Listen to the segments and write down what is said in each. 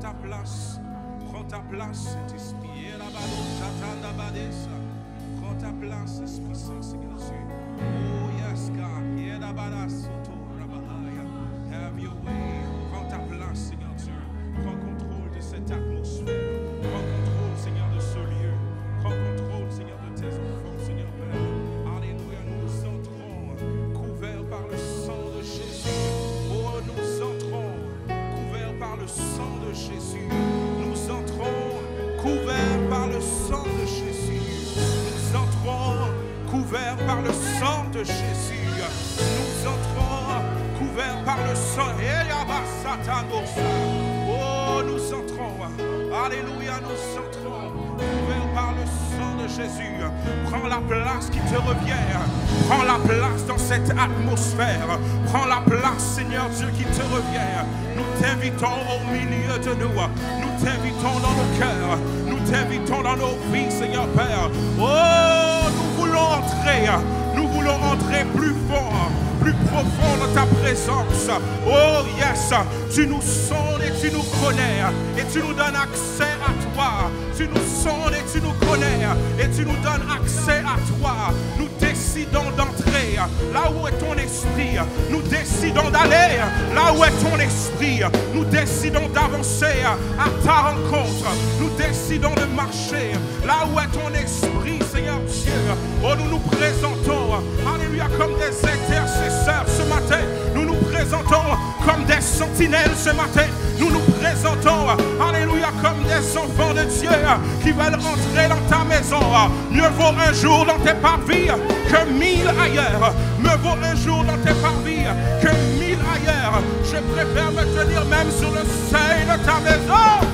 ta place. Prends ta place, Saint-Esprit. Prends ta place, Esprit Saint, Seigneur Dieu. Oh yes, God. Have your way. Prends ta place, Seigneur Dieu. Prends contrôle de cette atmosphère. Prends contrôle, Seigneur, de ce lieu. Prends contrôle, Seigneur, de tes enfants, Seigneur Père. Alléluia, nous entrons couverts par le sang de Jésus. Oh, nous entrons couverts par le sang de Jésus. Nous entrons couverts par le sang de Jésus. Nous entrons couverts par le sang de Jésus. Nous entrons couverts par le sang. Oh, nous entrons. Alléluia, nous entrons couverts par le sang de Jésus. Prends la place qui te revient. Prends la place dans cette atmosphère. Prends la place, Seigneur Dieu, qui te revient. Nous t'invitons au milieu de nous. Nous t'invitons dans nos cœurs. Nous t'invitons dans nos vies, Seigneur Père. Oh, nous voulons entrer. Nous voulons entrer plus fort, plus profond dans ta présence. Oh yes, tu nous sondes et tu nous connais. Et tu nous donnes accès à toi. Tu nous sondes et tu nous connais. Et tu nous donnes accès à toi. Nous décidons d'entrer là où est ton esprit. Nous décidons d'aller là où est ton esprit. Nous décidons d'avancer à ta rencontre. Nous décidons de marcher là où est ton esprit, Seigneur Dieu. Oh, nous nous présentons, alléluia, comme des intercesseurs ce matin. Nous nous présentons comme des sentinelles ce matin. Nous nous présentons, alléluia, comme des enfants de Dieu qui veulent entrer dans ta maison. Mieux vaut un jour dans tes parvis que 1000 ailleurs. Mieux vaut un jour dans tes parvis que 1000 ailleurs. Je préfère me tenir même sur le seuil de ta maison.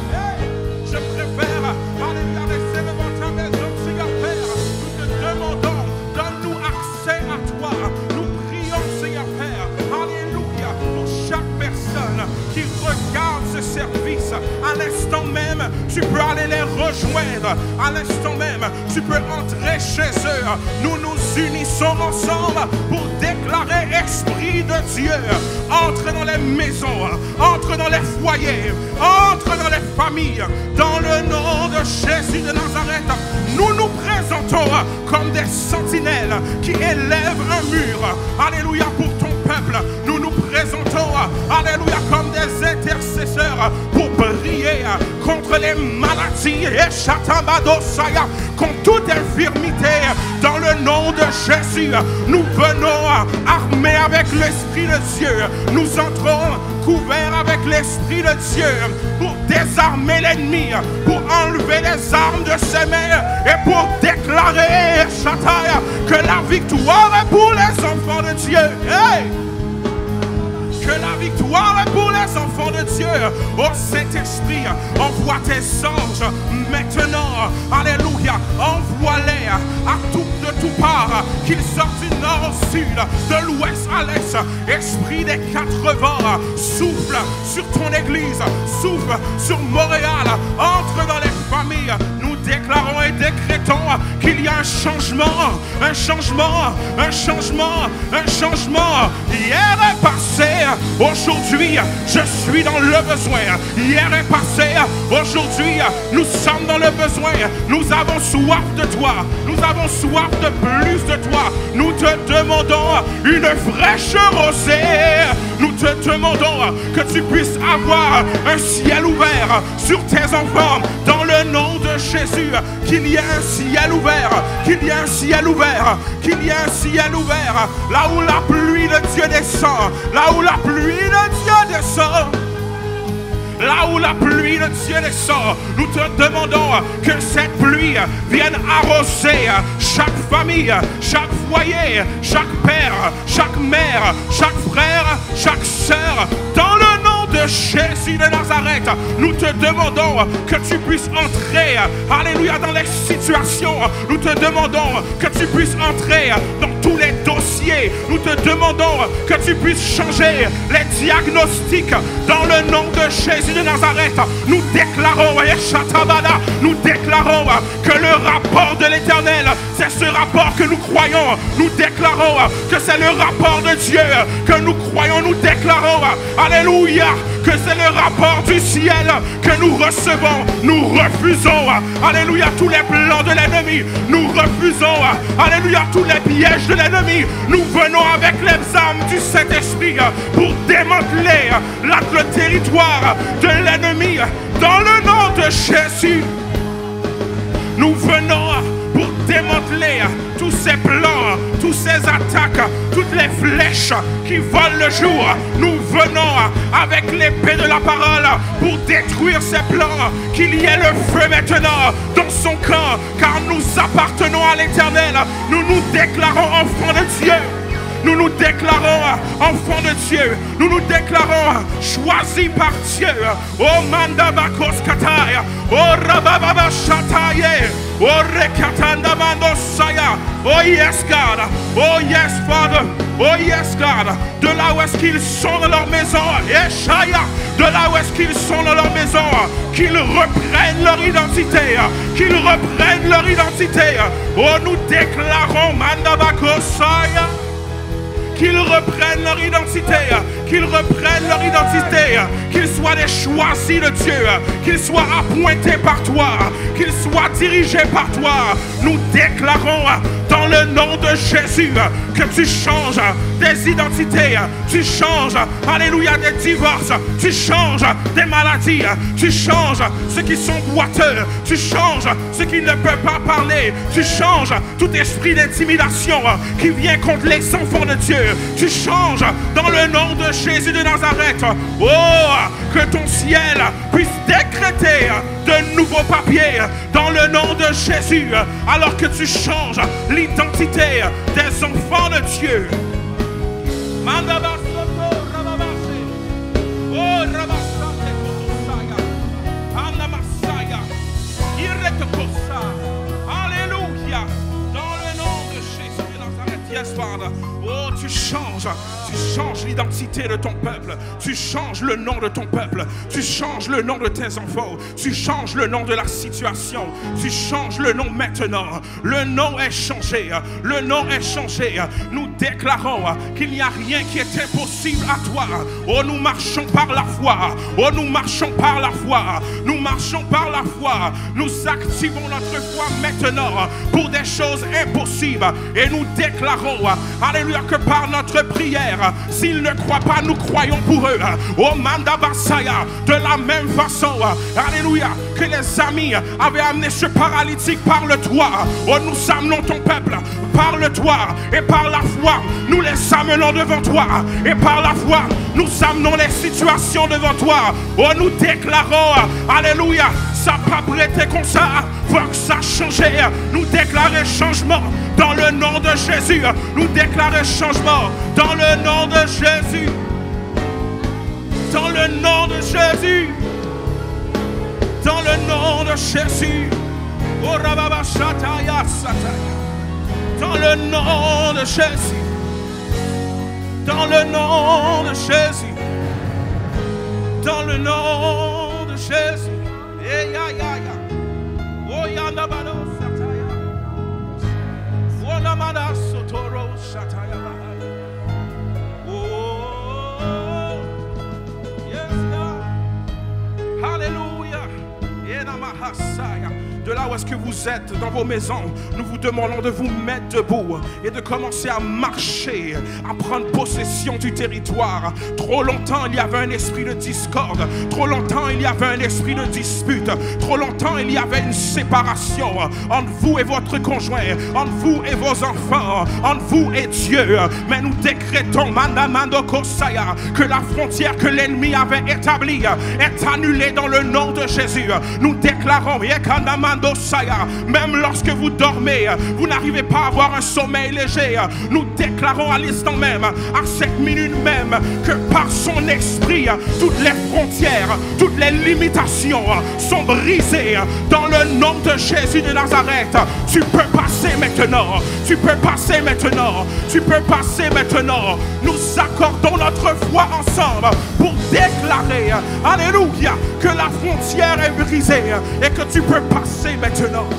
Je préfère, alléluia, rester devant ta maison, Seigneur Père. Nous te demandons, donne-nous accès à toi. Nous prions, Seigneur Père, alléluia, pour chaque personne qui regarde ce service. À l'instant même, tu peux aller les rejoindre. À l'instant même, tu peux entrer chez eux. Nous nous unissons ensemble pour déclarer Esprit de Dieu. Entre dans les maisons, entre dans les foyers, entre dans les familles. Dans le nom de Jésus de Nazareth, nous nous présentons comme des sentinelles qui élèvent un mur. Alléluia, pour ton peuple. Nous nous présentons, alléluia, comme des intercesseurs pour prier contre les maladies et chatabadosaya, contre toute infirmité. Dans le nom de Jésus, nous venons armés avec l'Esprit de Dieu. Nous entrons couverts avec l'Esprit de Dieu pour désarmer l'ennemi, pour enlever les armes de ses mains et pour déclarer que la victoire est pour les enfants de Dieu. Hey! Que la victoire est pour les enfants de Dieu. Oh Saint-Esprit, envoie tes anges maintenant. Alléluia. Envoie-les de tout part. Qu'ils sortent du nord au sud, de l'ouest à l'est. Esprit des 4 vents, souffle sur ton église. Souffle sur Montréal. Entre dans les familles. Nous déclarons et décrétons qu'il y a un changement. Un changement. Un changement. Un changement. Hier est passé. Aujourd'hui, je suis dans le besoin. Hier est passé. Aujourd'hui, nous sommes dans le besoin. Nous avons soif de toi. Nous avons soif de plus de toi. Nous te demandons une fraîche rosée. Nous te demandons que tu puisses avoir un ciel ouvert sur tes enfants. Dans le nom de Jésus, qu'il y ait un ciel ouvert. Qu'il y ait un ciel ouvert. Qu'il y ait un ciel ouvert. Là où la pluie de Dieu descend. Là où la pluie de Dieu descend. Là où la pluie de Dieu descend, nous te demandons que cette pluie vienne arroser chaque famille, chaque foyer, chaque père, chaque mère, chaque frère, chaque sœur. Dans le nom de Jésus de Nazareth, nous te demandons que tu puisses entrer, alléluia, dans les situations. Nous te demandons que tu puisses entrer dans tous les dossiers. Nous te demandons que tu puisses changer les diagnostics. Dans le nom de Jésus de Nazareth, nous déclarons, que le rapport de l'Éternel, c'est ce rapport que nous croyons. Nous déclarons que c'est le rapport de Dieu que nous croyons. Nous déclarons, alléluia, que c'est le rapport du ciel que nous recevons. Nous refusons, alléluia, tous les plans de l'ennemi. Nous refusons, alléluia, tous les pièges de l'ennemi. Nous venons avec les armes du Saint-Esprit pour démanteler le territoire de l'ennemi dans le nom de Jésus. Nous venons pour démanteler tous ces plans, toutes ces attaques, toutes les flèches qui volent le jour. Nous venons avec l'épée de la parole pour détruire ces plans. Qu'il y ait le feu maintenant dans son camp, car nous appartenons à l'Éternel. Nous nous déclarons enfants de Dieu. Nous nous déclarons enfants de Dieu. Nous nous déclarons choisis par Dieu. Oh mandabakos kataya. Oh rabababa shataye. Oh rekatanda mandosaya. Oh yes God. Oh yes Father. Oh yes God. De là où est-ce qu'ils sont dans leur maison. Yeshaya. De là où est-ce qu'ils sont dans leur maison. Qu'ils reprennent leur identité. Qu'ils reprennent leur identité. Oh nous déclarons mandabakosaya. Qu'ils reprennent leur identité, qu'ils reprennent leur identité, qu'ils soient des choisis de Dieu, qu'ils soient appointés par toi, qu'ils soient dirigés par toi. Nous déclarons dans le nom de Jésus que tu changes des identités, tu changes, alléluia, des divorces, tu changes des maladies, tu changes ceux qui sont boiteux, tu changes ceux qui ne peuvent pas parler, tu changes tout esprit d'intimidation qui vient contre les enfants de Dieu. Tu changes dans le nom de Jésus de Nazareth. Oh, que ton ciel puisse décréter de nouveaux papiers dans le nom de Jésus, alors que tu changes l'identité des enfants de Dieu. Alléluia. Dans le nom de Jésus de Nazareth. Yes, Father. Oh, tu changes l'identité de ton peuple, tu changes le nom de ton peuple, tu changes le nom de tes enfants, tu changes le nom de la situation, tu changes le nom maintenant. Le nom est changé, le nom est changé. Nous déclarons qu'il n'y a rien qui est impossible à toi. Oh, nous marchons par la foi, oh, nous marchons par la foi, nous marchons par la foi. Nous activons notre foi maintenant pour des choses impossibles et nous déclarons, alléluia, que par notre prière, s'ils ne croient pas, nous croyons pour eux. Oh mandabasaya, de la même façon, alléluia, que les amis avaient amené ce paralytique par le toit. Oh, nous amenons ton peuple par le toit et par la foi, nous les amenons devant toi et par la foi, nous amenons les situations devant toi. Oh, nous déclarons, alléluia, ça n'a pas prêté comme ça, faut que ça change. Nous déclarons changement dans le nom de Jésus. Nous déclarons changement dans le nom de Jésus. Dans le nom de Jésus. Dans le nom de Jésus. Oh, rababa shataya sataya. Dans le nom de Jésus. Dans le nom de Jésus. Dans le nom de Jésus. Eh, ya, ya, ya. Oh, ya, nabado sataya. Oh, namada sotoro sataya. Oh, yes, God. Hallelujah. Yenamahasaya. De là où est-ce que vous êtes dans vos maisons, nous vous demandons de vous mettre debout et de commencer à marcher, à prendre possession du territoire. Trop longtemps il y avait un esprit de discorde, trop longtemps il y avait un esprit de dispute, trop longtemps il y avait une séparation entre vous et votre conjoint, entre vous et vos enfants, entre vous et Dieu. Mais nous décrétons que la frontière que l'ennemi avait établie est annulée dans le nom de Jésus. Nous déclarons, même lorsque vous dormez, vous n'arrivez pas à avoir un sommeil léger. Nous déclarons à l'instant même, à cette minute même, que par son esprit, toutes les frontières, toutes les limitations sont brisées dans le nom de Jésus de Nazareth. Tu peux passer maintenant, tu peux passer maintenant, tu peux passer maintenant. Nous accordons notre foi ensemble pour déclarer, alléluia, que la frontière est brisée et que tu peux passer maintenant.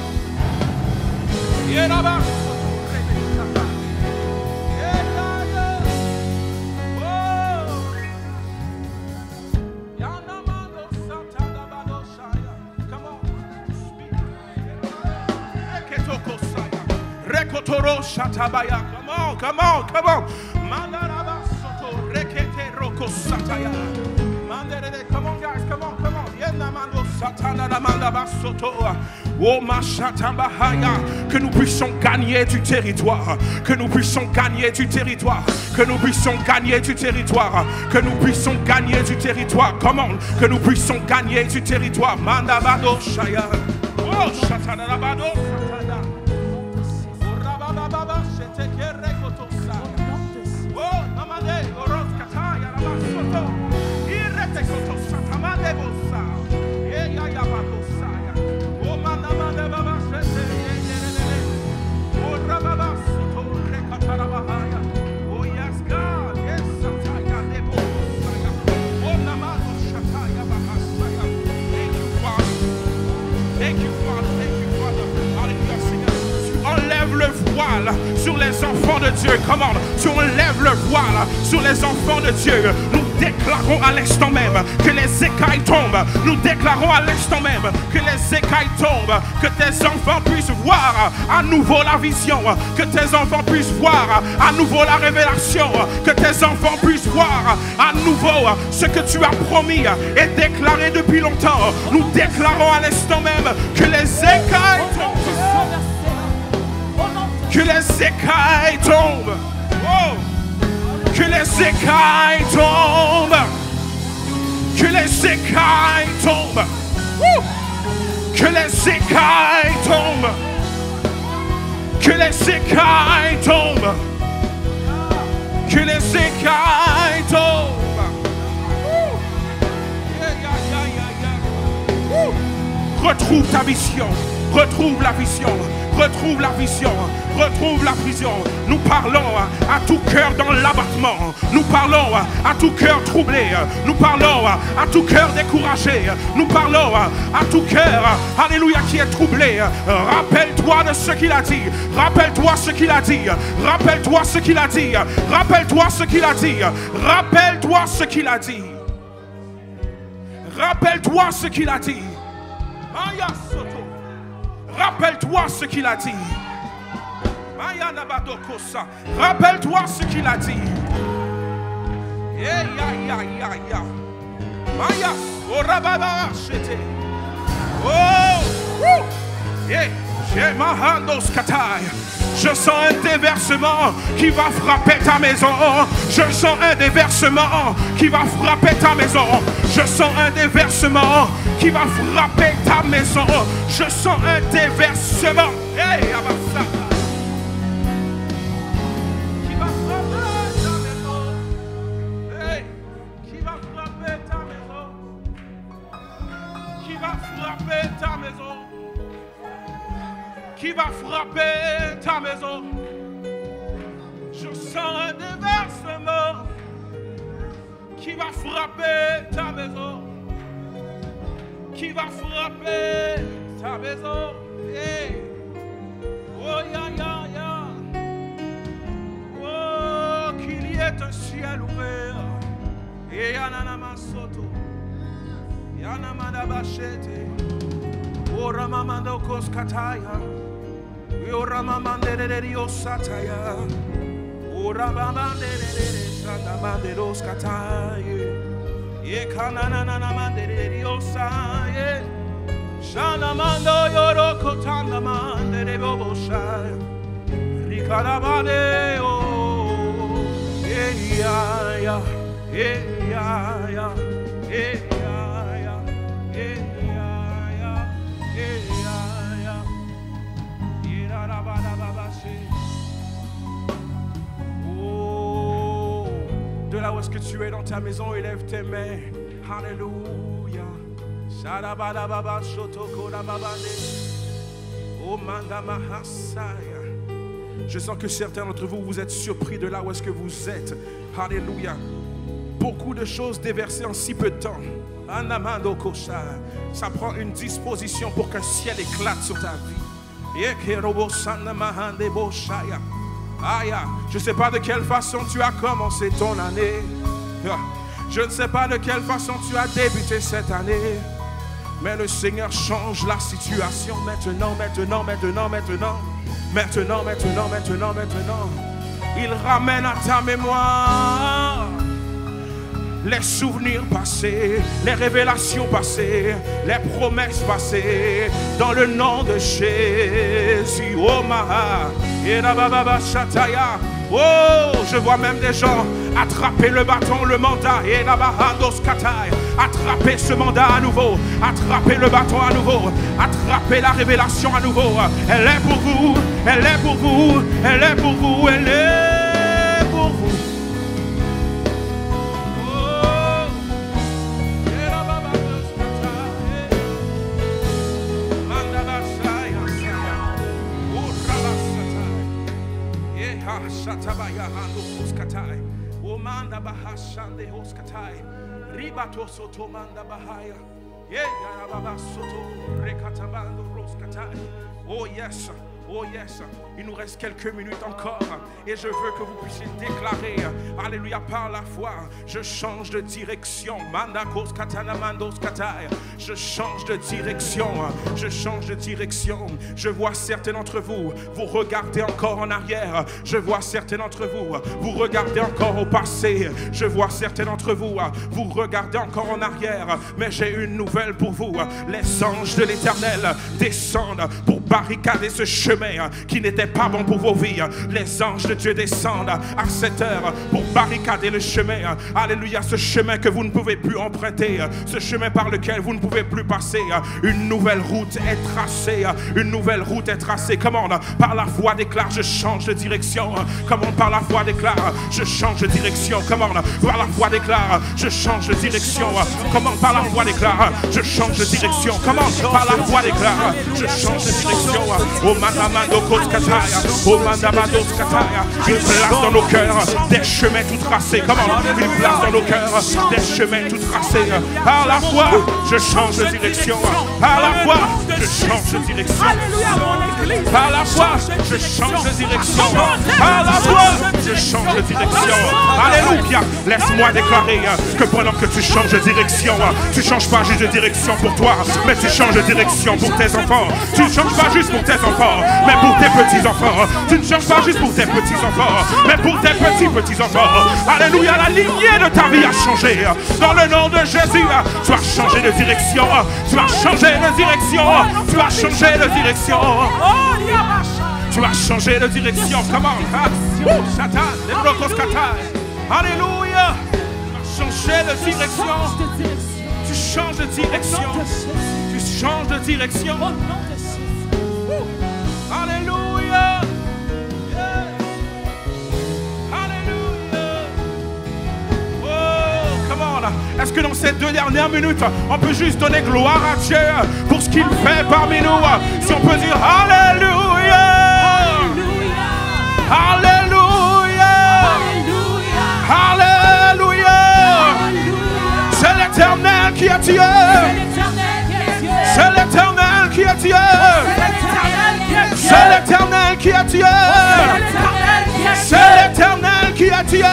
Sotoro Shatabaya. Come on, come on, come on. Mandaraba Soto Rekete Roko Sataya. Come on, guys, come on, come on. Yenamando Satana Mandaba Soto. Oh ma Shatabahaya. Que nous puissions gagner du territoire. Que nous puissions gagner du territoire. Que nous puissions gagner du territoire. Que nous puissions gagner du territoire. Comment? Que nous puissions gagner du territoire. Mandabado Shaya. Oh Shatanabado Sataya. Oh Rabababa Shetekere Kotosa. Oh Namade Oros Kataya Rabasoto. Irete Kotosa Tamade Bosa. Eya Yabadosa. Oh Manamade Baba Shete. Oh Rababa Soto Rekatarabahaya. Oh yes God. Yes Sataya Debo. Oh Namado Shataya Bahasaya. Thank you Father. Thank you Father. Thank you Father. Alléluia Seigneur. Tu enlèves le voile sur les enfants de Dieu. Comment? Tu enlèves le voile sur les enfants de Dieu. Nous déclarons à l'instant même que les écailles tombent. Nous déclarons à l'instant même que les écailles tombent. Que tes enfants puissent voir à nouveau la vision. Que tes enfants puissent voir à nouveau la révélation. Que tes enfants puissent voir à nouveau ce que tu as promis et déclaré depuis longtemps. Nous déclarons à l'instant même que les écailles tombent. Que les écailles tombent. Oh. Que les écailles tombent. Que les écailles tombent. Que les écailles tombent. Que les écailles tombent. Que les écailles tombent. Retrouve ta vision. Retrouve la vision. Retrouve la vision, retrouve la vision. Nous parlons à tout cœur dans l'abattement. Nous parlons à tout cœur troublé. Nous parlons à tout cœur découragé. Nous parlons à tout cœur, alléluia, qui est troublé. Rappelle-toi de ce qu'il a dit. Rappelle-toi ce qu'il a dit. Rappelle-toi ce qu'il a dit. Rappelle-toi ce qu'il a dit. Rappelle-toi ce qu'il a dit. Rappelle-toi ce qu'il a dit. Rappelle-toi ce qu'il a dit. Rappelle-toi ce qu'il a dit. Je sens un déversement qui va frapper ta maison. Je sens un déversement qui va frapper ta maison. Je sens un déversement qui va frapper ta maison. Je sens un déversement. Hey, qui va frapper ta maison. Hey, qui va frapper ta maison. Qui va frapper ta maison. Qui va frapper ta maison. Je sens un déversement qui va frapper ta maison. Qui va frapper ta maison. Hey. Oh ya ya ya. Oh, qu'il y ait un ciel ouvert. Et yanana soto. Yanamada bachete. Oh ramamando koskataya. Oh ramamande de diosataya. Oh ramamande de sandamande doskataya. Ye kanana mande de diosaye. Shanamando yoroko tandamande de boboshaya. Rikarabade oh. Yeah ya yeah ya yeah ya yeah ya yeah ya. Oh, de là où est-ce que tu es dans ta maison, élève tes mains. Alléluia. Oh, je sens que certains d'entre vous, vous êtes surpris de là où est-ce que vous êtes. Alléluia. Beaucoup de choses déversées en si peu de temps. Ça prend une disposition pour qu'un ciel éclate sur ta vie. Je ne sais pas de quelle façon tu as commencé ton année. Je ne sais pas de quelle façon tu as débuté cette année. Mais le Seigneur change la situation maintenant. Maintenant, maintenant, maintenant, maintenant. Il ramène à ta mémoire les souvenirs passés, les révélations passées, les promesses passées, dans le nom de Jésus. Oh Maha, et la Baba Shataya. Oh, je vois même des gens attraper le bâton, le mandat, et la Bahandos Katai. Attraper ce mandat à nouveau, attraper le bâton à nouveau, attraper la révélation à nouveau. Elle est pour vous, elle est pour vous, elle est pour vous, elle est pour vous. Shatabaya hando kuskatai, omanda bahashande hoskatai, ribato soto manda bahaya, yeah baba soto rekatabando roskatai. Oh yes. Oh yes, il nous reste quelques minutes encore et je veux que vous puissiez déclarer, alléluia, par la foi, je change de direction. Je change de direction, je change de direction. Je vois certains d'entre vous, vous regardez encore en arrière. Je vois certains d'entre vous, vous regardez encore au passé. Je vois certains d'entre vous, vous regardez encore en arrière. Mais j'ai une nouvelle pour vous. Les anges de l'Éternel descendent pour barricader ce chemin qui n'était pas bon pour vos vies. Les anges de Dieu descendent à cette heure pour barricader le chemin. Alléluia, ce chemin que vous ne pouvez plus emprunter, ce chemin par lequel vous ne pouvez plus passer. Une nouvelle route est tracée. Une nouvelle route est tracée. Comment? Par la foi déclare, je change de direction. Comment? Par la foi déclare, je change de direction. Comment? Par la foi déclare, je change de direction. Comment? Par la foi déclare, je change de direction. Comment? Par la foi déclare, je change de direction. Oh Mandamando Koskataya, oh Mandamando Skataya. Il place dans nos cœurs des chemins tout tracés. Comment? Il place dans nos cœurs des chemins tout tracés. Par la foi, je change de direction. Par la foi, je change de direction. Par la foi, je change de direction. Par la foi, je change de direction. Alléluia. Laisse-moi déclarer que pendant que tu changes de direction, tu ne changes pas juste de direction pour toi, mais tu changes de direction pour tes enfants. Tu ne changes pas juste pour tes enfants, mais pour tes petits-enfants. Tu ne changes pas juste pour tes petits-enfants, mais pour tes petits-petits-enfants. Alléluia, la lignée de ta vie a changé. Dans le nom de Jésus, tu as changé de direction. Tu as changé de direction. Tu as changé de direction. Tu as changé de direction. Comment? Satan, les blocos katai. Alléluia. Tu as changé de direction. Tu changes de direction. Tu changes de direction. Alléluia. Alléluia. Oh, come on. Est-ce que dans ces 2 dernières minutes, on peut juste donner gloire à Dieu pour ce qu'il fait parmi nous? Si on peut dire Alléluia. Alléluia. Alléluia. C'est l'Éternel qui est Dieu. C'est l'Éternel qui est Dieu. C'est l'Éternel qui est Dieu. C'est l'Éternel qui est Dieu.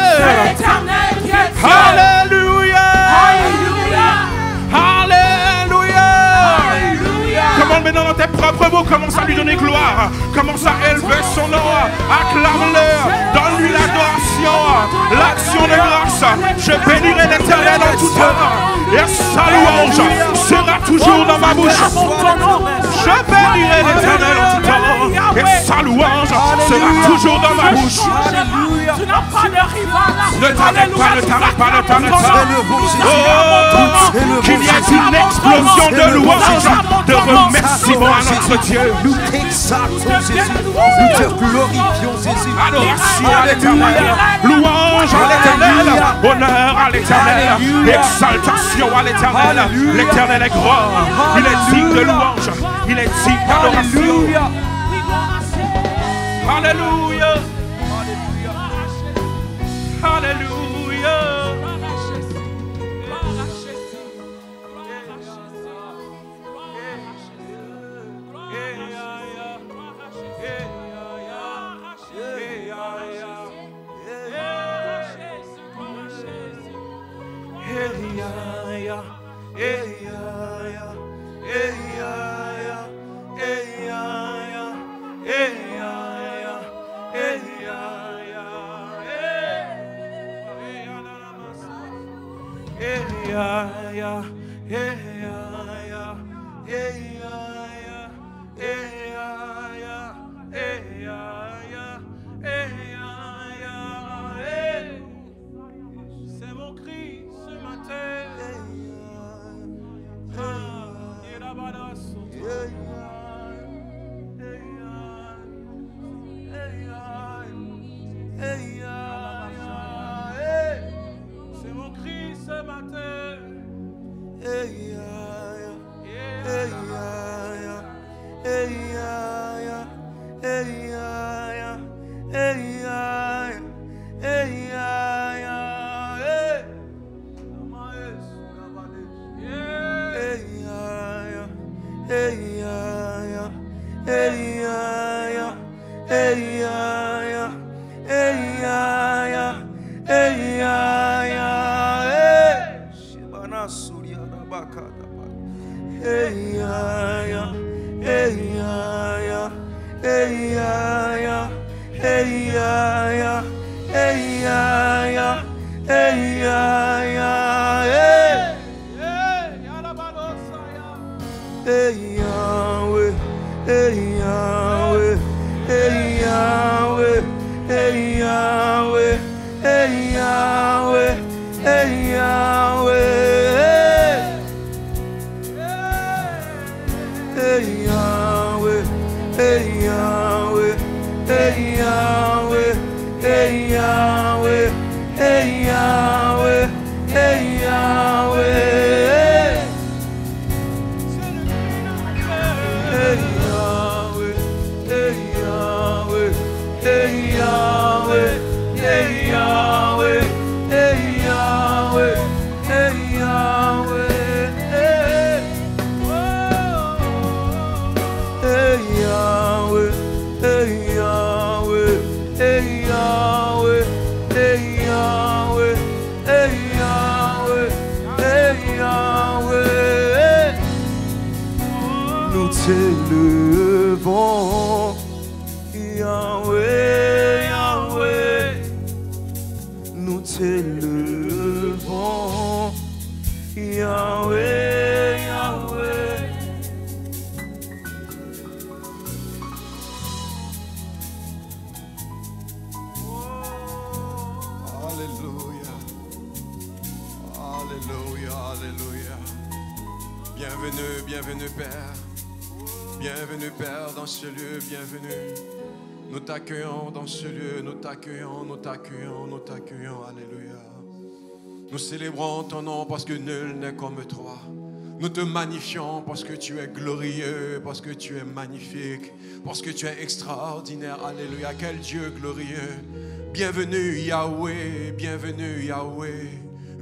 Alléluia. Alléluia. Commence maintenant dans tes propres mots, commence à lui donner gloire. Commence à élever son nom. Acclame-le. Donne-lui l'adoration, l'action de grâce. Je bénirai l'Éternel en tout temps. Et sa louange sera toujours dans ma bouche. Je bénirai l'Éternel en tout temps. Et sa louange sera toujours dans ma bouche. Tu n'as pas de rival. Ne t'arrête pas, ne t'arrête pas, ne t'arrête pas. Oh, qu'il y ait une explosion de louange, de remerciement à notre Dieu. Nous t'exaltons Jésus. Nous te glorifions Jésus. Adoration à l'Éternel. Louange à l'Éternel. Honneur à l'Éternel. Exaltation à l'Éternel. L'Éternel est grand. Il est digne de louange. Il est digne d'adoration. Alléluia. Alléluia. C'est mon cri ce matin. T'élevons, Yahweh, Yahweh, nous t'élevons, Yahweh, Yahweh. Alléluia, Alléluia, Alléluia. Bienvenue, bienvenue Père. Bienvenue Père dans ce lieu, bienvenue. Nous t'accueillons dans ce lieu, nous t'accueillons, nous t'accueillons, nous t'accueillons, alléluia. Nous célébrons ton nom parce que nul n'est comme toi. Nous te magnifions parce que tu es glorieux, parce que tu es magnifique, parce que tu es extraordinaire, alléluia. Quel Dieu glorieux. Bienvenue Yahweh, bienvenue Yahweh.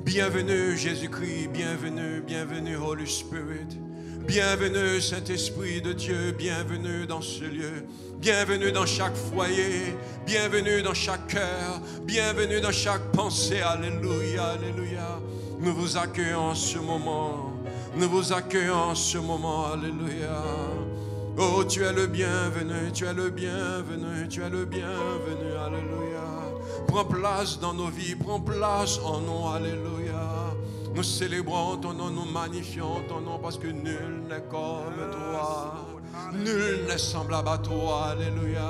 Bienvenue Jésus-Christ, bienvenue, bienvenue Holy Spirit. Bienvenue Saint-Esprit de Dieu, bienvenue dans ce lieu, bienvenue dans chaque foyer, bienvenue dans chaque cœur, bienvenue dans chaque pensée, alléluia, alléluia. Nous vous accueillons en ce moment, nous vous accueillons en ce moment, alléluia. Oh, tu es le bienvenu, tu es le bienvenu, tu es le bienvenu, alléluia. Prends place dans nos vies, prends place en nous, alléluia. Nous célébrons ton nom, nous magnifions ton nom parce que nul n'est comme toi. Nul n'est semblable à toi, alléluia.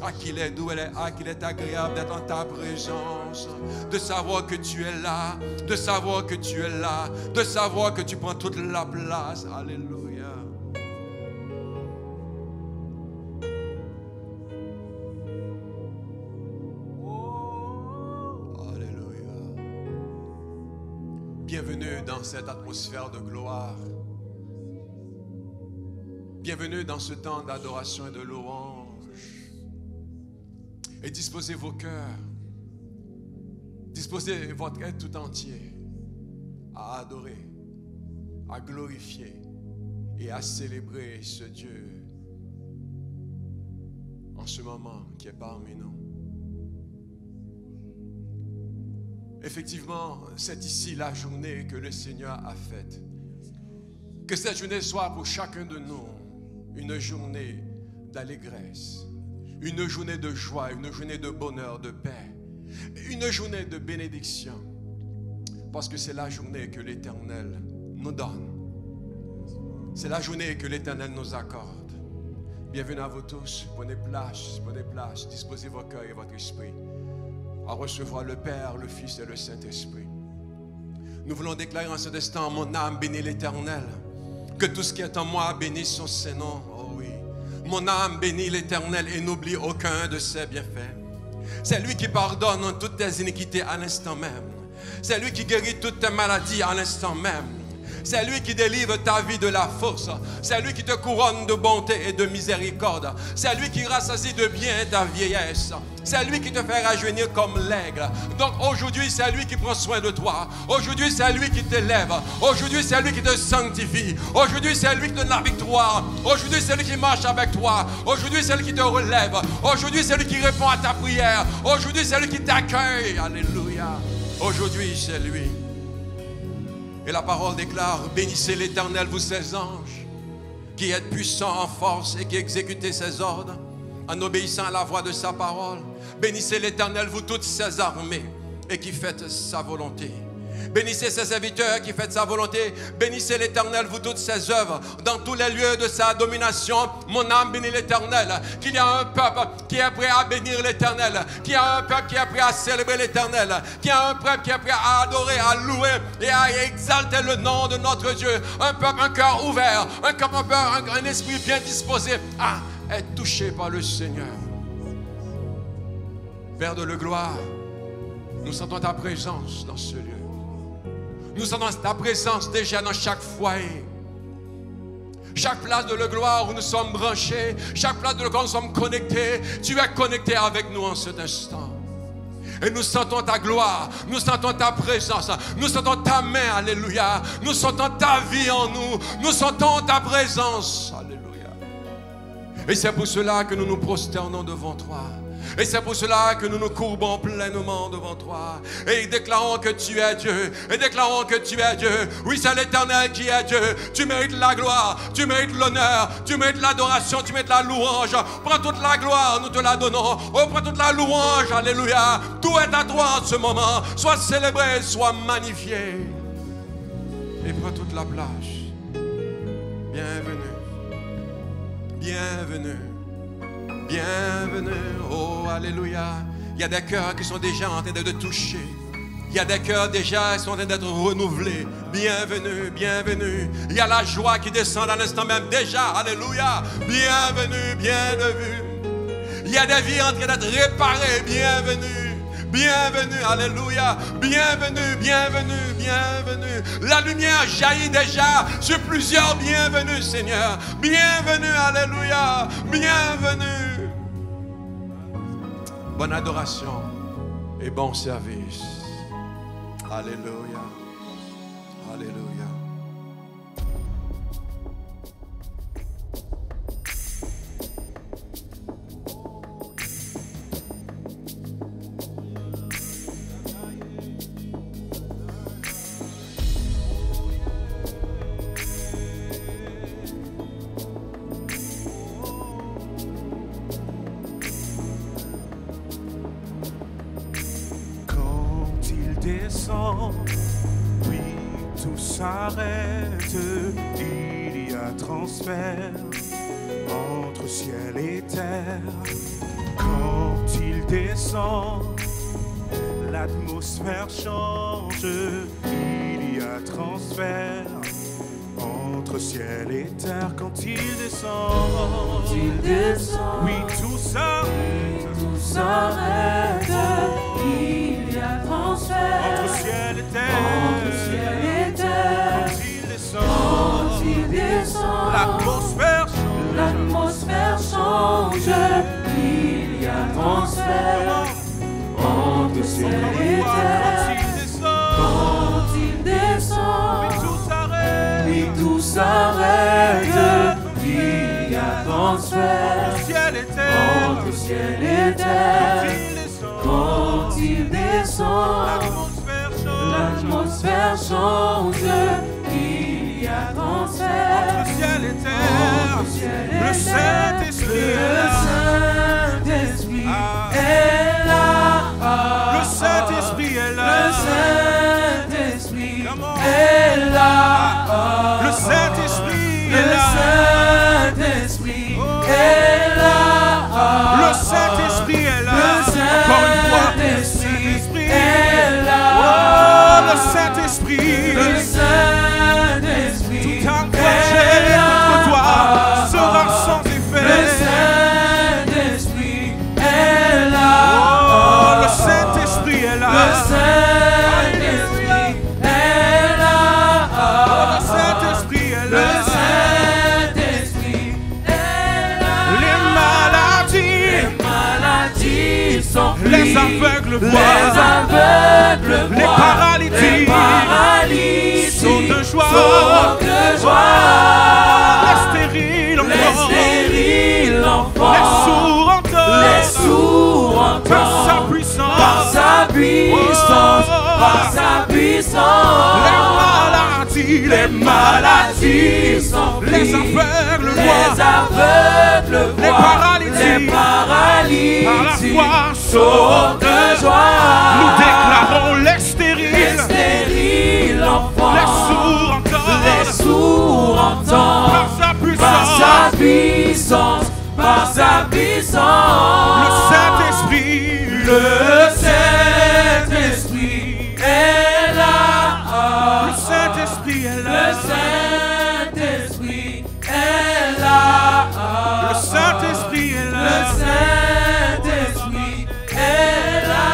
À qui il est doux, à qui il est agréable d'être en ta présence. De savoir que tu es là, de savoir que tu es là, de savoir que tu prends toute la place, alléluia. Bienvenue dans cette atmosphère de gloire. Bienvenue dans ce temps d'adoration et de louange. Et disposez vos cœurs, disposez votre être tout entier à adorer, à glorifier et à célébrer ce Dieu en ce moment qui est parmi nous. Effectivement, c'est ici la journée que le Seigneur a faite. Que cette journée soit pour chacun de nous une journée d'allégresse, une journée de joie, une journée de bonheur, de paix, une journée de bénédiction. Parce que c'est la journée que l'Éternel nous donne. C'est la journée que l'Éternel nous accorde. Bienvenue à vous tous. Prenez place, disposez vos cœurs et votre esprit à recevoir le Père, le Fils et le Saint-Esprit. Nous voulons déclarer en cet instant, mon âme bénit l'Éternel. Que tout ce qui est en moi bénisse son Saint-Nom. Oh oui. Mon âme bénit l'Éternel et n'oublie aucun de ses bienfaits. C'est lui qui pardonne toutes tes iniquités à l'instant même. C'est lui qui guérit toutes tes maladies à l'instant même. C'est lui qui délivre ta vie de la force. C'est lui qui te couronne de bonté et de miséricorde. C'est lui qui rassasie de bien ta vieillesse. C'est lui qui te fait rajeunir comme l'aigle. Donc aujourd'hui, c'est lui qui prend soin de toi. Aujourd'hui, c'est lui qui t'élève. Aujourd'hui, c'est lui qui te sanctifie. Aujourd'hui, c'est lui qui te donne la victoire. Aujourd'hui, c'est lui qui marche avec toi. Aujourd'hui, c'est lui qui te relève. Aujourd'hui, c'est lui qui répond à ta prière. Aujourd'hui, c'est lui qui t'accueille. Alléluia. Aujourd'hui, c'est lui. Et la parole déclare, bénissez l'Éternel, vous ses anges, qui êtes puissants en force et qui exécutez ses ordres, en obéissant à la voix de sa parole. Bénissez l'Éternel, vous toutes ses armées, et qui faites sa volonté. Bénissez ses serviteurs qui faites sa volonté. Bénissez l'Éternel, vous toutes ses œuvres, dans tous les lieux de sa domination. Mon âme bénit l'Éternel. Qu'il y a un peuple qui est prêt à bénir l'Éternel. Qu'il y a un peuple qui est prêt à célébrer l'Éternel. Qu'il y a un peuple qui est prêt à adorer, à louer et à exalter le nom de notre Dieu. Un peuple, un cœur ouvert, un esprit bien disposé à être touché par le Seigneur. Père de la gloire, nous sentons ta présence dans ce lieu. Nous sentons ta présence déjà dans chaque foyer. Chaque place de la gloire où nous sommes branchés, chaque place de la gloire où nous sommes connectés, tu es connecté avec nous en cet instant. Et nous sentons ta gloire, nous sentons ta présence, nous sentons ta main, alléluia. Nous sentons ta vie en nous, nous sentons ta présence, alléluia. Et c'est pour cela que nous nous prosternons devant toi. Et c'est pour cela que nous nous courbons pleinement devant toi. Et déclarons que tu es Dieu. Et déclarons que tu es Dieu. Oui, c'est l'Éternel qui est Dieu. Tu mérites la gloire, tu mérites l'honneur, tu mérites l'adoration, tu mérites la louange. Prends toute la gloire, nous te la donnons. Oh, prends toute la louange, alléluia. Tout est à toi en ce moment. Sois célébré, sois magnifié. Et prends toute la place. Bienvenue. Bienvenue. Bienvenue, oh alléluia. Il y a des cœurs qui sont déjà en train de toucher. Il y a des cœurs déjà qui sont en train d'être renouvelés. Bienvenue, bienvenue. Il y a la joie qui descend à l'instant même déjà. Alléluia. Bienvenue, bienvenue. Il y a des vies en train d'être réparées. Bienvenue. Bienvenue, alléluia. Bienvenue, bienvenue, bienvenue. La lumière jaillit déjà sur plusieurs. Bienvenue, Seigneur. Bienvenue, alléluia. Bienvenue. Bonne adoration et bon service. Alléluia. Alléluia. Oui, tout s'arrête, il y a transfert entre ciel et terre. Quand il descend, l'atmosphère change, il y a transfert entre ciel et terre. Quand il descend, oui, tout s'arrête, il y a transfert entre ciel et terre. Quand il descend, l'atmosphère change, il y a transfert entre ciel et terre. Quand il descend, oui, tout s'arrête, il y a transfert entre ciel et terre. Quand il descend, l'atmosphère change, il y a transfert entre ciel et terre. Le Saint-Esprit est là. Le Saint-Esprit est là. Le Saint-Esprit est là. Le Saint-Esprit est là. Le Saint-Esprit est là. Le Saint-Esprit est là. Encore une fois, le Saint-Esprit est là. Oh, le Saint-Esprit. Le Saint-Esprit tout engagé. Les aveugles voient. Les aveugles Les voient. paralytiques. Les paralytiques Sautent de joie. sautent de joie. Les stériles Les entendent. stériles Les entendent. sourds entendent. Les sourds Par sa entendent. puissance. Par sa puissance. Par sa puissance. Les maladies sont les aveugles Les voient. aveugles Les voient. paralytiques. Les paralytiques Par la foi sautent de joie. Nous déclarons les stériles. Les stériles enfants. Les sourds entendent. Les sourds entendent. Par sa puissance. Par sa puissance. Par sa puissance. Le Saint-Esprit. Le Saint-Esprit est là. Le Saint-Esprit est Le là. Saint-Esprit est là. Le Saint-Esprit est Le là. Saint-Esprit est là.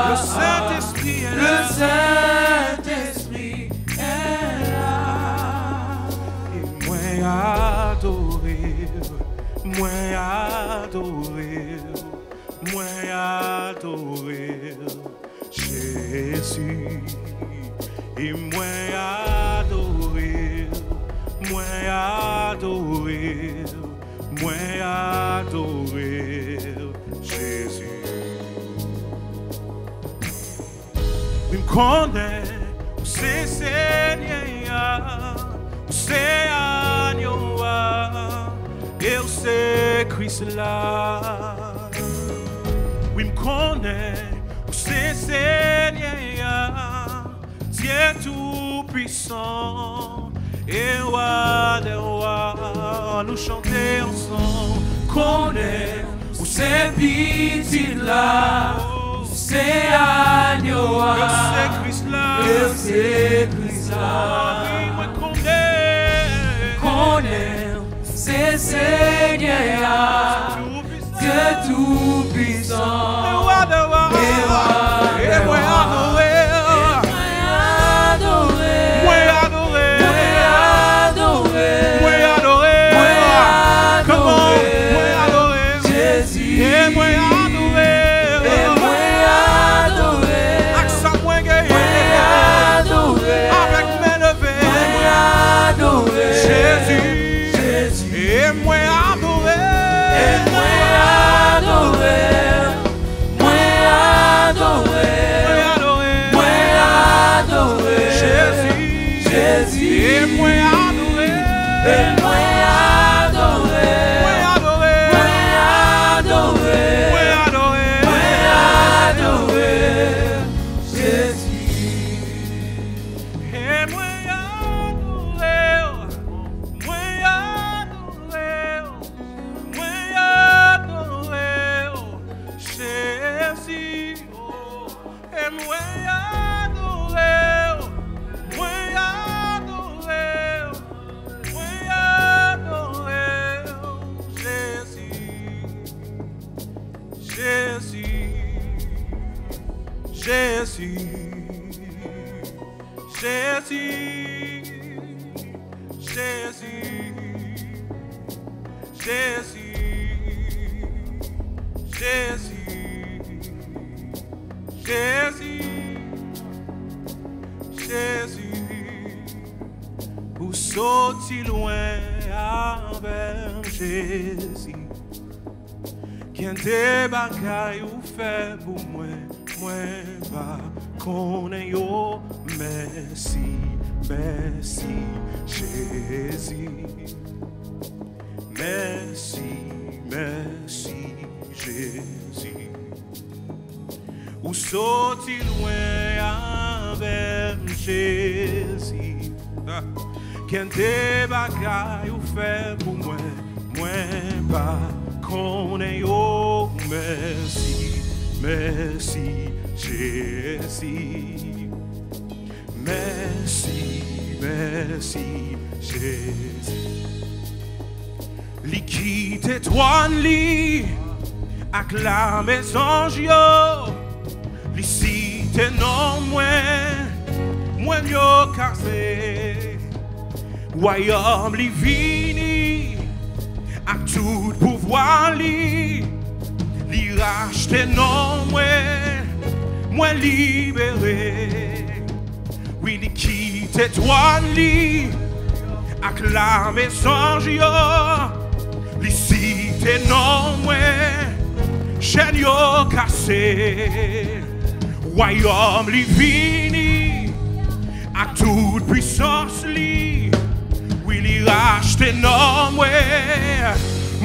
Le Saint-Esprit est Le là. Saint-Esprit est là. Et moi adorer, moi adorer, moi adorer Jésus. Et moi adorer, moi adorer, moi adorer Jésus. Oui, me connaît, c'est Seigneur, c'est agneau, et c'est Christ là. Oui, me connaît, c'est Seigneur, Dieu tout-puissant, et roi des rois, nous chanter ensemble. Connaît où c'est petit là, où c'est agneau, C'est Christ là, où c'est Christ là. oui, moi connais, Connaît c'est Seigneur, tout-puissant, Dieu tout-puissant. et roi des rois, et moi adorer. Où saute-t-il loin avec Jésus? Qui te bagaille ou fait pour moi, moi va connaître yo. Merci, merci Jésus. Merci, merci Jésus. Où saute-t-il loin avec Jésus? Qu'un te bagaille ou fait pour moi, moi pas connaît yo. Merci, merci Jésus. Merci, merci Jésus. Li quitte étoile li ak la maison yo. Li cite non moi yo cassé. Royaume li vini ak tout pouvoir li li rachete non moi libéré. Oui, li quitte toi li ak la message yo. Li cite non chaîne yo cassé. Royaume li vini ak toute puissance li. Oui, li rachete non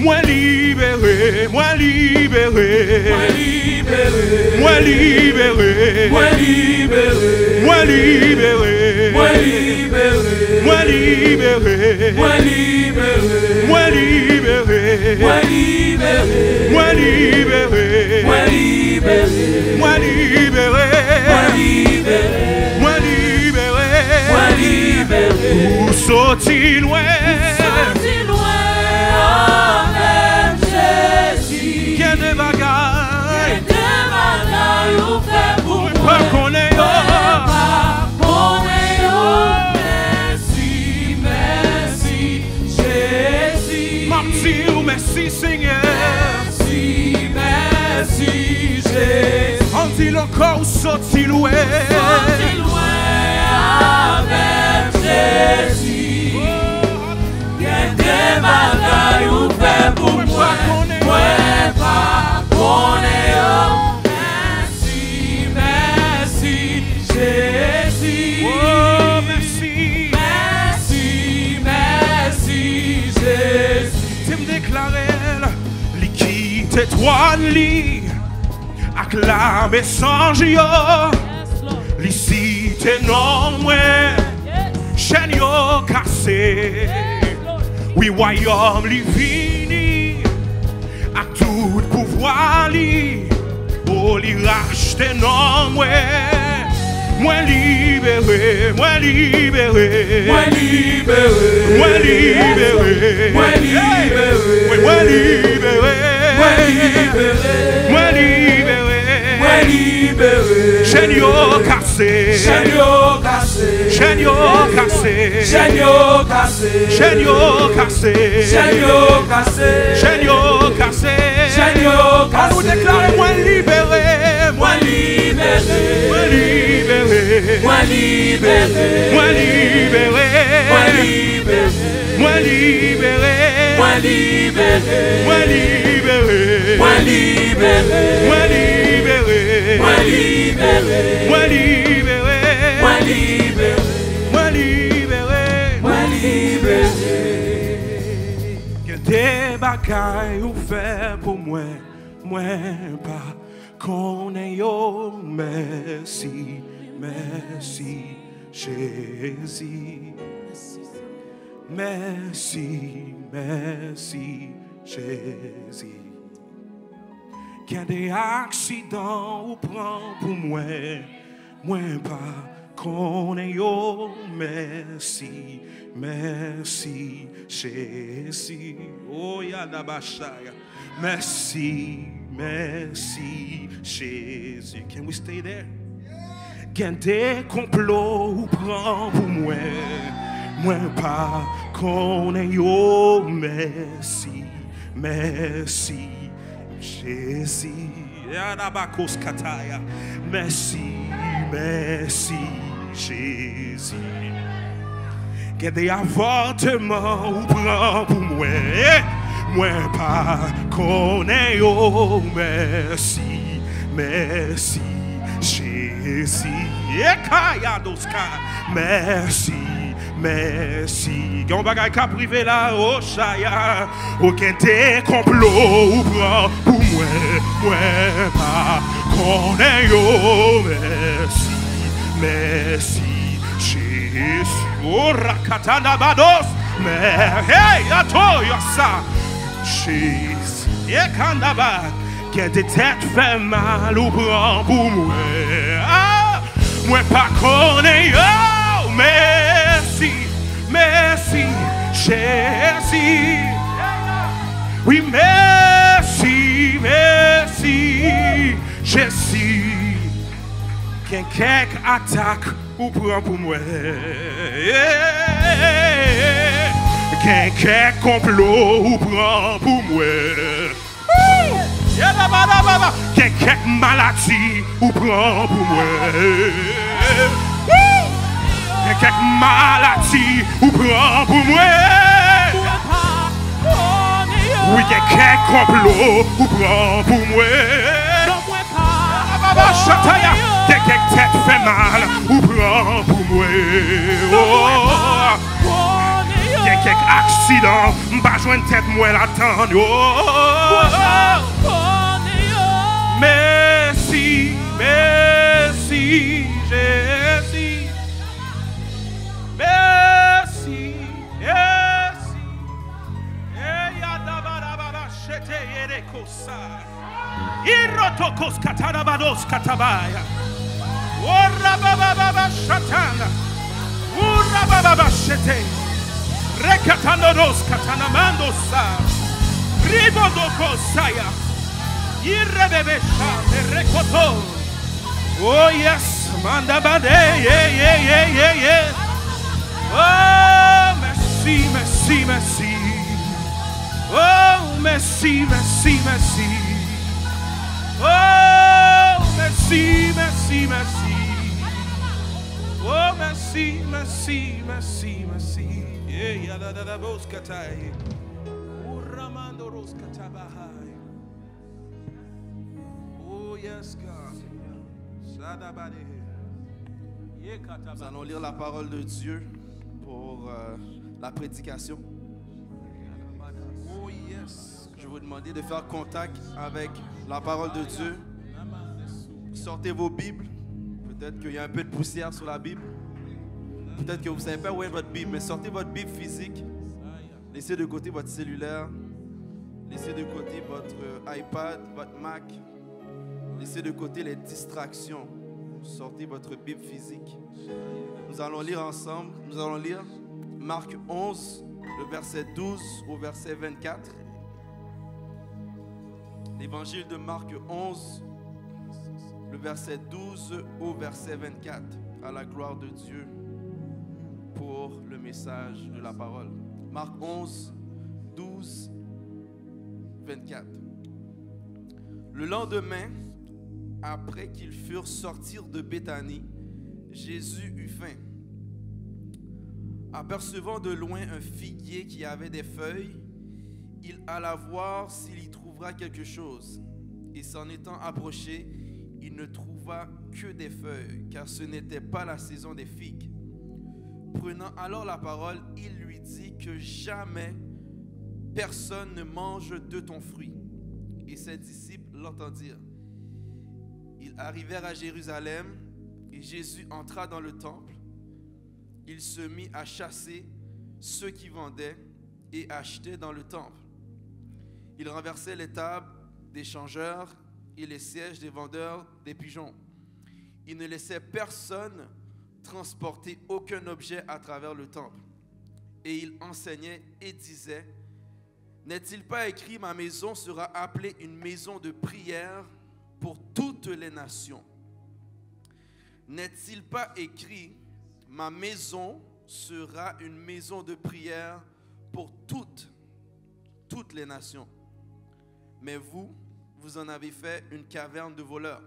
moi libéré, moi libéré, moi libéré, moi libéré, moi libéré, moi libéré, moi libéré, moi libéré, moi libéré, moi libéré, moi libéré, moi libéré, moi libéré, moi libéré, moi libéré, moi libéré. Où sont-ils loin? Des bagailles ou fait pour moi. Pas qu'on est merci, merci, Jésus. Merci, merci, Seigneur. Merci, merci, Jésus. On dit le corps sorti loin. Sorti loin avec Jésus. Des bagailles ou fait pour moi. Merci, merci, Jésus. Oh, merci, merci, merci, Jésus. Tu me déclarais, li quitte toi li, ak la message yo, li cite non chaîne yo cassé. Oui, royaume li vini ak tout pouvoir li. Oh, li rachete non moi libéré, moi libéré, moi libéré, moi libéré, moi libéré, moi libéré, moi libéré, moi libéré, moi libéré. Chaîne yo cassé, chaîne yo cassé, chaîne yo cassé, chaîne yo cassé, chaîne yo cassé, chaîne yo cassé, chaîne yo cassé, chaîne yo cassé. On nous déclare moi libéré, moi libéré, moi libéré, moi libéré, moi libéré, moi libéré, moi libéré, moi libéré, moi libéré, moi libéré, moi libéré, moi libéré, moi libéré, moi libéré, moi libéré, moi libéré. Que des bagailles ou fait pour moi, moi pas qu'on ait yo. Merci, merci, Jésus. Merci, merci, Jésus. Qu'il y a des accidents ou prend pour moi, moi pas qu'on ait yo. Merci, merci, Jésus. Oh, yada bashaya. Merci, merci, Jésus. Can we stay there? Qu'il y a des complots ou prend pour moi, moi pas qu'on ait yo. Merci, merci, Jésus. Merci, merci, Jésus. Qu'il y a des avortements ou prend pour moi, moi pas qu'on ait yo. Merci, merci, Jésus. Merci, merci. Gon bagay ka privé là, oh chaya. Aucun des complots ou prend pour moi, moi pas qu'on ait yo. Merci, merci, Jésus. Oh rakatana bados. Mais hey, ato yasa. Jésus. Yekandaba. Qui des têtes fait mal ou prend pour moi. Ah, moi pas qu'on ait yo. Merci, merci, Jésus. Oui, merci, merci, Jésus. Qu'un quelque attaque ou prend pour moi. Qu'un quelque complot ou prend pour moi. Quelques maladies ou prend pour moi. Quelques maladies ou prend pour moi. Oui, quelques complots ou prend pour moi. Quelques têtes fait mal ou prend pour moi. Quelques accidents, m'pas joindre tête moi l'attendre. Merci, merci, Jésus. Merci, merci. Irotokos katarabados katabaya. Ora baba baba shatana. Ora baba baba shete. Rekatanodos katanamandosa. Ribodokosaya. Irrebebesha rekoto. Oh yes, mandabade, yeah. Oh, merci, merci, merci. Oh, merci, merci, merci. Oh, merci, merci, merci. Oh, merci, merci, merci, merci. Yeah, yada da da boskatai. Uramando roskatabahai. Oh, yes, God. Sadabade. Nous allons lire la parole de Dieu pour la prédication. Oh, yes. Je vais vous demander de faire contact avec la parole de Dieu. Sortez vos Bibles. Peut-être qu'il y a un peu de poussière sur la Bible. Peut-être que vous ne savez pas où est votre Bible, mais sortez votre Bible physique. Laissez de côté votre cellulaire. Laissez de côté votre iPad, votre Mac. Laissez de côté les distractions. Sortez votre Bible physique. Nous allons lire ensemble. Nous allons lire Marc 11, le verset 12 au verset 24. L'évangile de Marc 11, le verset 12 au verset 24. À la gloire de Dieu pour le message de la parole. Marc 11, 12, 24. Le lendemain, après qu'ils furent sortis de Béthanie, Jésus eut faim. Apercevant de loin un figuier qui avait des feuilles, il alla voir s'il y trouvera quelque chose. Et s'en étant approché, il ne trouva que des feuilles, car ce n'était pas la saison des figues. Prenant alors la parole, il lui dit que jamais personne ne mange de ton fruit. Et ses disciples l'entendirent. Ils arrivèrent à Jérusalem et Jésus entra dans le temple. Il se mit à chasser ceux qui vendaient et achetaient dans le temple. Il renversait les tables des changeurs et les sièges des vendeurs des pigeons. Il ne laissait personne transporter aucun objet à travers le temple. Et il enseignait et disait: n'est-il pas écrit, ma maison sera appelée une maison de prière pour toutes les nations? N'est-il pas écrit, ma maison sera une maison de prière pour toutes les nations? Mais vous, vous en avez fait une caverne de voleurs.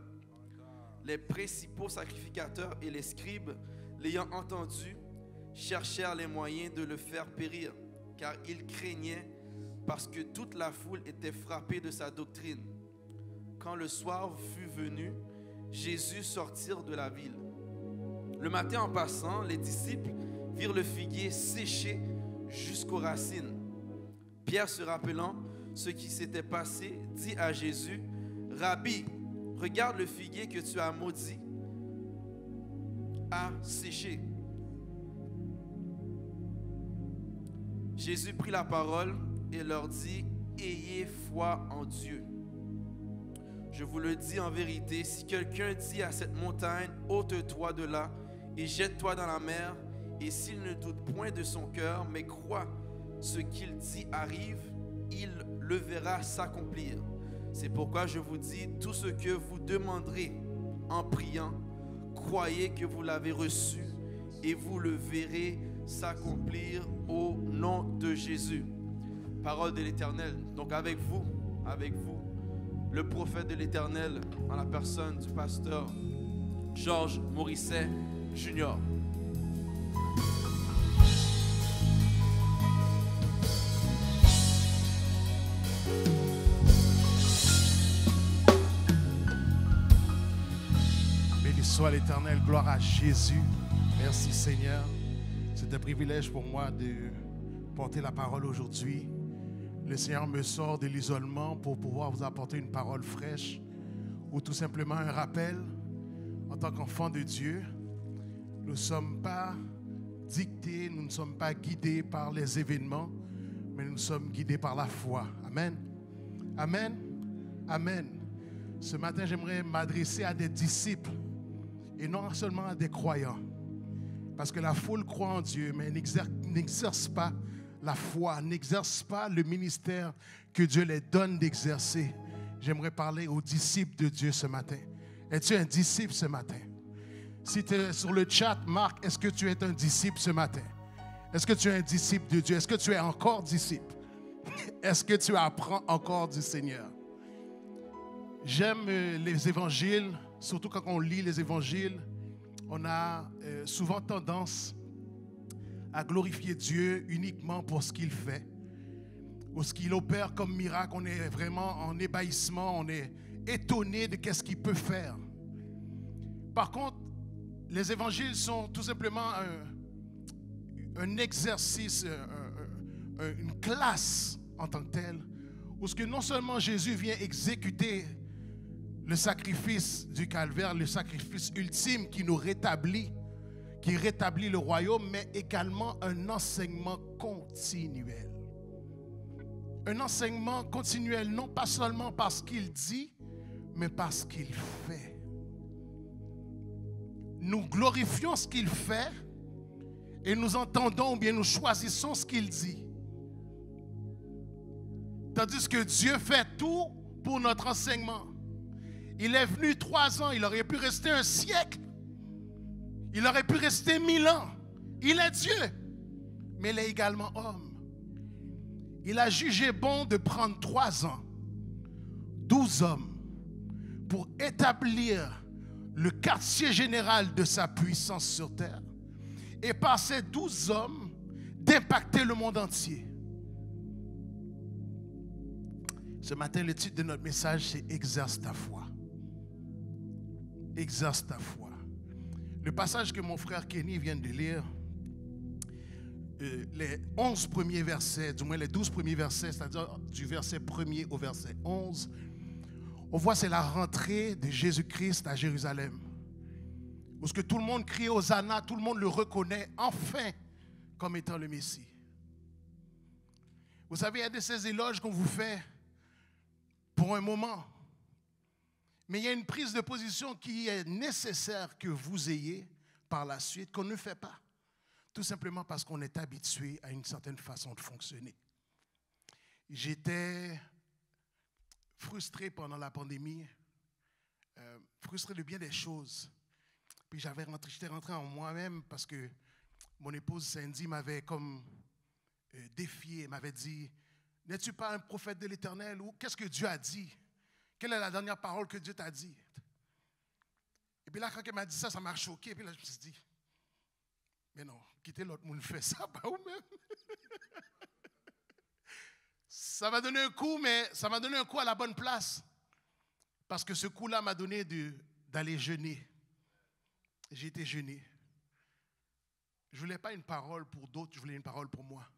Les principaux sacrificateurs et les scribes, l'ayant entendu, cherchèrent les moyens de le faire périr, car ils craignaient, parce que toute la foule était frappée de sa doctrine. Quand le soir fut venu, Jésus sortit de la ville. Le matin, en passant, les disciples virent le figuier séché jusqu'aux racines. Pierre, se rappelant ce qui s'était passé, dit à Jésus: Rabbi, regarde le figuier que tu as maudit a séché. Jésus prit la parole et leur dit: ayez foi en Dieu. Je vous le dis en vérité, si quelqu'un dit à cette montagne, ôte-toi de là et jette-toi dans la mer, et s'il ne doute point de son cœur, mais croit ce qu'il dit arrive, il le verra s'accomplir. C'est pourquoi je vous dis, tout ce que vous demanderez en priant, croyez que vous l'avez reçu et vous le verrez s'accomplir au nom de Jésus. Parole de l'Éternel. Donc avec vous, le prophète de l'Éternel en la personne du pasteur Georges Morisset Jr. Béni soit l'Éternel, gloire à Jésus. Merci Seigneur. C'est un privilège pour moi de porter la parole aujourd'hui. Le Seigneur me sort de l'isolement pour pouvoir vous apporter une parole fraîche ou tout simplement un rappel. En tant qu'enfants de Dieu, nous ne sommes pas dictés, nous ne sommes pas guidés par les événements, mais nous sommes guidés par la foi. Amen. Amen. Amen. Ce matin, j'aimerais m'adresser à des disciples et non seulement à des croyants. Parce que la foule croit en Dieu, mais n'exerce pas la foi, n'exerce pas le ministère que Dieu les donne d'exercer. J'aimerais parler aux disciples de Dieu ce matin. Es-tu un disciple ce matin? Si tu es sur le chat, Marc, est-ce que tu es un disciple ce matin? Est-ce que tu es un disciple de Dieu? Est-ce que tu es encore disciple? Est-ce que tu apprends encore du Seigneur? J'aime les évangiles, surtout quand on lit les évangiles, on a souvent tendance à glorifier Dieu uniquement pour ce qu'il fait, ou ce qu'il opère comme miracle. On est vraiment en ébahissement, on est étonné de ce qu'il peut faire. Par contre, les évangiles sont tout simplement un exercice, une classe en tant que telle, où ce que non seulement Jésus vient exécuter le sacrifice du calvaire, le sacrifice ultime qui nous rétablit, qui rétablit le royaume, mais également un enseignement continuel. Un enseignement continuel, non pas seulement parce qu'il dit, mais parce qu'il fait. Nous glorifions ce qu'il fait et nous entendons ou bien nous choisissons ce qu'il dit. Tandis que Dieu fait tout pour notre enseignement. Il est venu 3 ans, il aurait pu rester un siècle. Il aurait pu rester 1000 ans. Il est Dieu, mais il est également homme. Il a jugé bon de prendre 3 ans, 12 hommes, pour établir le quartier général de sa puissance sur terre. Et par ces 12 hommes, d'impacter le monde entier. Ce matin, le titre de notre message, c'est « Exerce ta foi ». Exerce ta foi. Le passage que mon frère Kenny vient de lire, les 11 premiers versets, du moins les 12 premiers versets, c'est-à-dire du verset 1er au verset 11, on voit c'est la rentrée de Jésus-Christ à Jérusalem. Où ce que tout le monde crie Hosanna, tout le monde le reconnaît enfin comme étant le Messie. Vous savez, il y a de ces éloges qu'on vous fait pour un moment. Mais il y a une prise de position qui est nécessaire que vous ayez par la suite, qu'on ne fait pas. Tout simplement parce qu'on est habitué à une certaine façon de fonctionner. J'étais frustré pendant la pandémie, frustré de bien des choses. Puis j'étais rentré en moi-même parce que mon épouse Cindy m'avait comme défié, m'avait dit, « N'es-tu pas un prophète de l'Éternel? Ou qu'est-ce que Dieu a dit? Quelle est la dernière parole que Dieu t'a dit? » Et puis là, quand elle m'a dit ça, ça m'a choqué. Et puis là, je me suis dit, mais non, quitter l'autre monde fait ça, pas vous-même. Ça m'a donné un coup, mais ça m'a donné un coup à la bonne place. Parce que ce coup-là m'a donné d'aller jeûner. J'ai été jeûner. Je ne voulais pas une parole pour d'autres, je voulais une parole pour moi.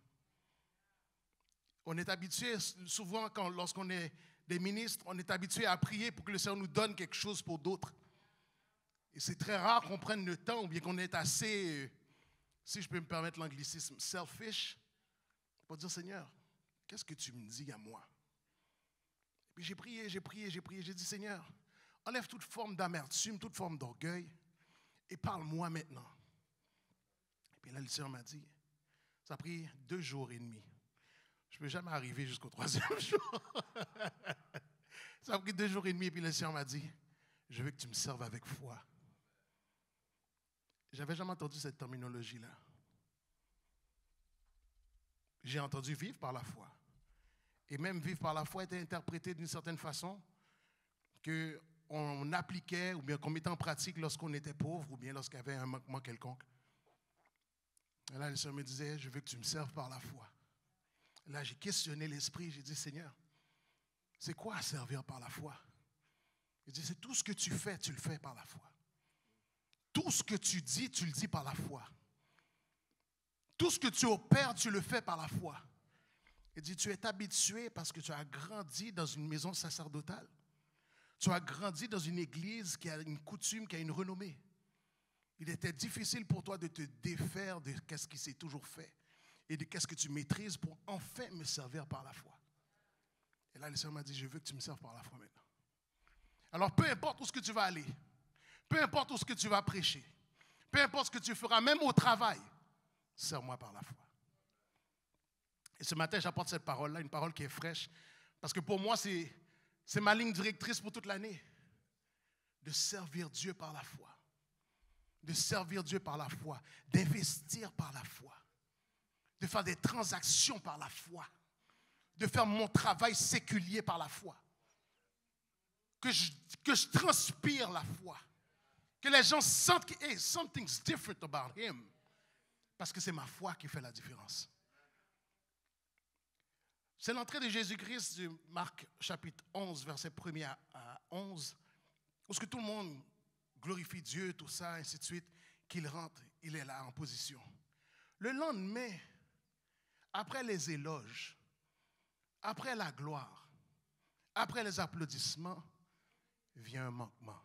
On est habitué, souvent, lorsqu'on est des ministres, on est habitué à prier pour que le Seigneur nous donne quelque chose pour d'autres. Et c'est très rare qu'on prenne le temps, ou bien qu'on est assez, si je peux me permettre l'anglicisme, selfish, pour dire, Seigneur, qu'est-ce que tu me dis à moi? Et puis j'ai prié, j'ai dit, Seigneur, enlève toute forme d'amertume, toute forme d'orgueil, et parle-moi maintenant. Et puis là, le Seigneur m'a dit, ça a pris 2 jours et demi. Je ne peux jamais arriver jusqu'au 3e jour. Ça a pris 2 jours et demi, et puis le Seigneur m'a dit, je veux que tu me serves avec foi. Je n'avais jamais entendu cette terminologie-là. J'ai entendu vivre par la foi. Et même vivre par la foi était interprété d'une certaine façon qu'on appliquait ou bien qu'on mettait en pratique lorsqu'on était pauvre ou bien lorsqu'il y avait un manquement quelconque. Et là, le Seigneur me disait, je veux que tu me serves par la foi. Et là, j'ai questionné l'esprit, j'ai dit, Seigneur, c'est quoi servir par la foi? Il dit, c'est tout ce que tu fais, tu le fais par la foi. Tout ce que tu dis, tu le dis par la foi. Tout ce que tu opères, tu le fais par la foi. Il dit, tu es habitué parce que tu as grandi dans une maison sacerdotale. Tu as grandi dans une église qui a une coutume, qui a une renommée. Il était difficile pour toi de te défaire de ce qui s'est toujours fait et de ce que tu maîtrises pour enfin me servir par la foi. Et là, le Seigneur m'a dit, je veux que tu me serves par la foi maintenant. Alors, peu importe où ce que tu vas aller, peu importe où ce que tu vas prêcher, peu importe ce que tu feras, même au travail, serre-moi par la foi. Et ce matin, j'apporte cette parole-là, une parole qui est fraîche, parce que pour moi, c'est ma ligne directrice pour toute l'année. De servir Dieu par la foi. De servir Dieu par la foi. D'investir par la foi. De faire des transactions par la foi. De faire mon travail séculier par la foi. Que je transpire la foi. Que les gens sentent que hey, something's different about him. Parce que c'est ma foi qui fait la différence. C'est l'entrée de Jésus-Christ de Marc chapitre 11, verset 1er à 11, où ce que tout le monde glorifie Dieu, tout ça, ainsi de suite, qu'il rentre, il est là en position. Le lendemain, après les éloges, après la gloire, après les applaudissements, vient un manquement.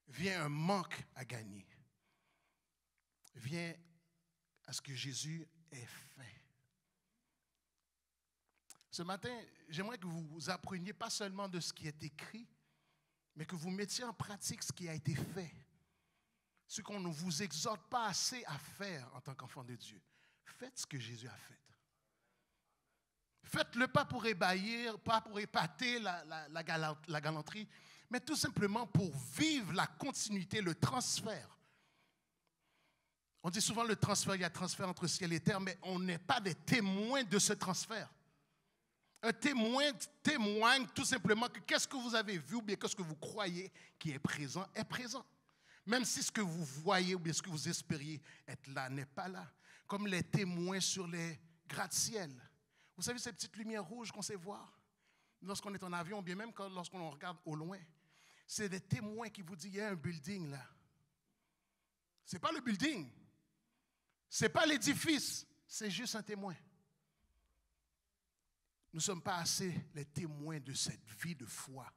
Vient un manque à gagner. Vient à ce que Jésus ait faim. Ce matin, j'aimerais que vous appreniez pas seulement de ce qui est écrit, mais que vous mettiez en pratique ce qui a été fait. Ce qu'on ne vous exhorte pas assez à faire en tant qu'enfant de Dieu. Faites ce que Jésus a fait. Faites-le pas pour ébahir, pas pour épater la galanterie, mais tout simplement pour vivre la continuité, le transfert. On dit souvent le transfert, il y a transfert entre ciel et terre, mais on n'est pas des témoins de ce transfert. Un témoin témoigne tout simplement que qu'est-ce que vous avez vu ou bien qu'est-ce que vous croyez qui est présent. Même si ce que vous voyez ou bien ce que vous espériez être là n'est pas là. Comme les témoins sur les gratte-ciel. Vous savez ces petites lumières rouges qu'on sait voir lorsqu'on est en avion, ou bien même lorsqu'on regarde au loin. C'est des témoins qui vous disent il y a un building là. Ce n'est pas le building. Ce n'est pas l'édifice. C'est juste un témoin. Nous ne sommes pas assez les témoins de cette vie de foi.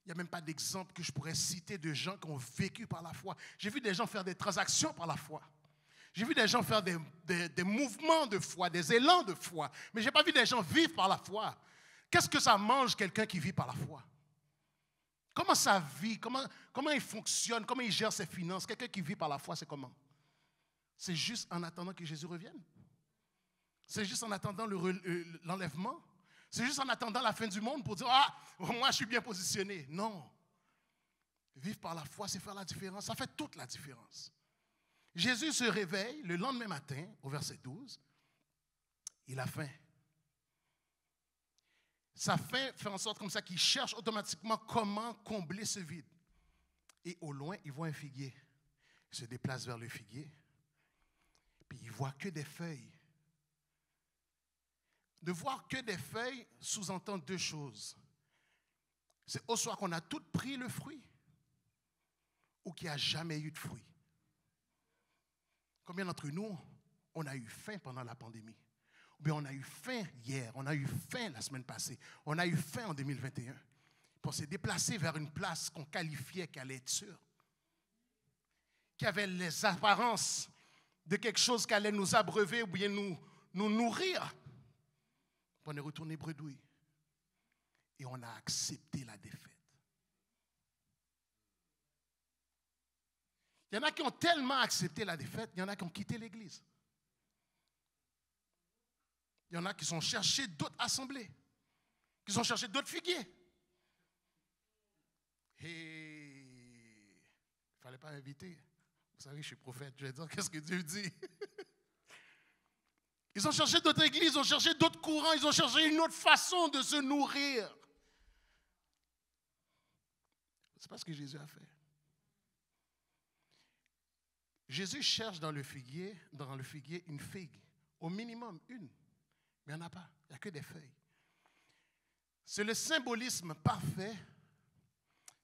Il n'y a même pas d'exemple que je pourrais citer de gens qui ont vécu par la foi. J'ai vu des gens faire des transactions par la foi. J'ai vu des gens faire des mouvements de foi, des élans de foi. Mais je n'ai pas vu des gens vivre par la foi. Qu'est-ce que ça mange quelqu'un qui vit par la foi? Comment ça vit? Comment il fonctionne? Comment il gère ses finances? Quelqu'un qui vit par la foi, c'est comment? C'est juste en attendant que Jésus revienne. C'est juste en attendant l'enlèvement. C'est juste en attendant la fin du monde pour dire « Ah, moi je suis bien positionné ». Non. Vivre par la foi, c'est faire la différence. Ça fait toute la différence. Jésus se réveille le lendemain matin, au verset 12. Il a faim. Sa faim fait en sorte comme ça qu'il cherche automatiquement comment combler ce vide. Et au loin, il voit un figuier. Il se déplace vers le figuier. Puis il ne voit que des feuilles. De voir que des feuilles sous-entend deux choses. C'est au soit qu'on a toutes pris le fruit ou qu'il n'y a jamais eu de fruit. Combien d'entre nous, on a eu faim pendant la pandémie? Ou bien on a eu faim hier, on a eu faim la semaine passée, on a eu faim en 2021. Pour se déplacer vers une place qu'on qualifiait qu'elle allait être sûre, qui avait les apparences de quelque chose qui allait nous abreuver ou bien nous nourrir. On est retourné bredouille. Et on a accepté la défaite. Il y en a qui ont tellement accepté la défaite, il y en a qui ont quitté l'église. Il y en a qui sont cherchés d'autres assemblées, qui sont cherchés d'autres figuiers. Et il ne fallait pas m'inviter. Vous savez, je suis prophète, je vais dire qu'est-ce que Dieu dit. Ils ont cherché d'autres églises, ils ont cherché d'autres courants, ils ont cherché une autre façon de se nourrir. Ce n'est pas ce que Jésus a fait. Jésus cherche dans le figuier une figue. Au minimum, une. Mais il n'y en a pas. Il n'y a que des feuilles. C'est le symbolisme parfait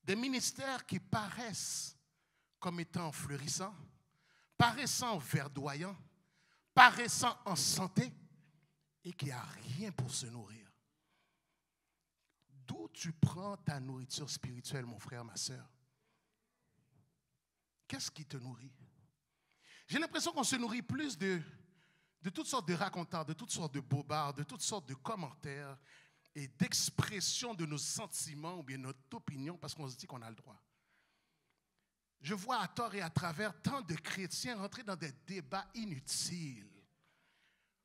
des ministères qui paraissent comme étant florissants, paraissant verdoyants, paraissant en santé et qui n'a rien pour se nourrir. D'où tu prends ta nourriture spirituelle, mon frère, ma soeur? Qu'est-ce qui te nourrit? J'ai l'impression qu'on se nourrit plus de toutes sortes de racontars, de toutes sortes de bobards, de toutes sortes de commentaires et d'expressions de nos sentiments ou bien notre opinion parce qu'on se dit qu'on a le droit. Je vois à tort et à travers tant de chrétiens rentrer dans des débats inutiles.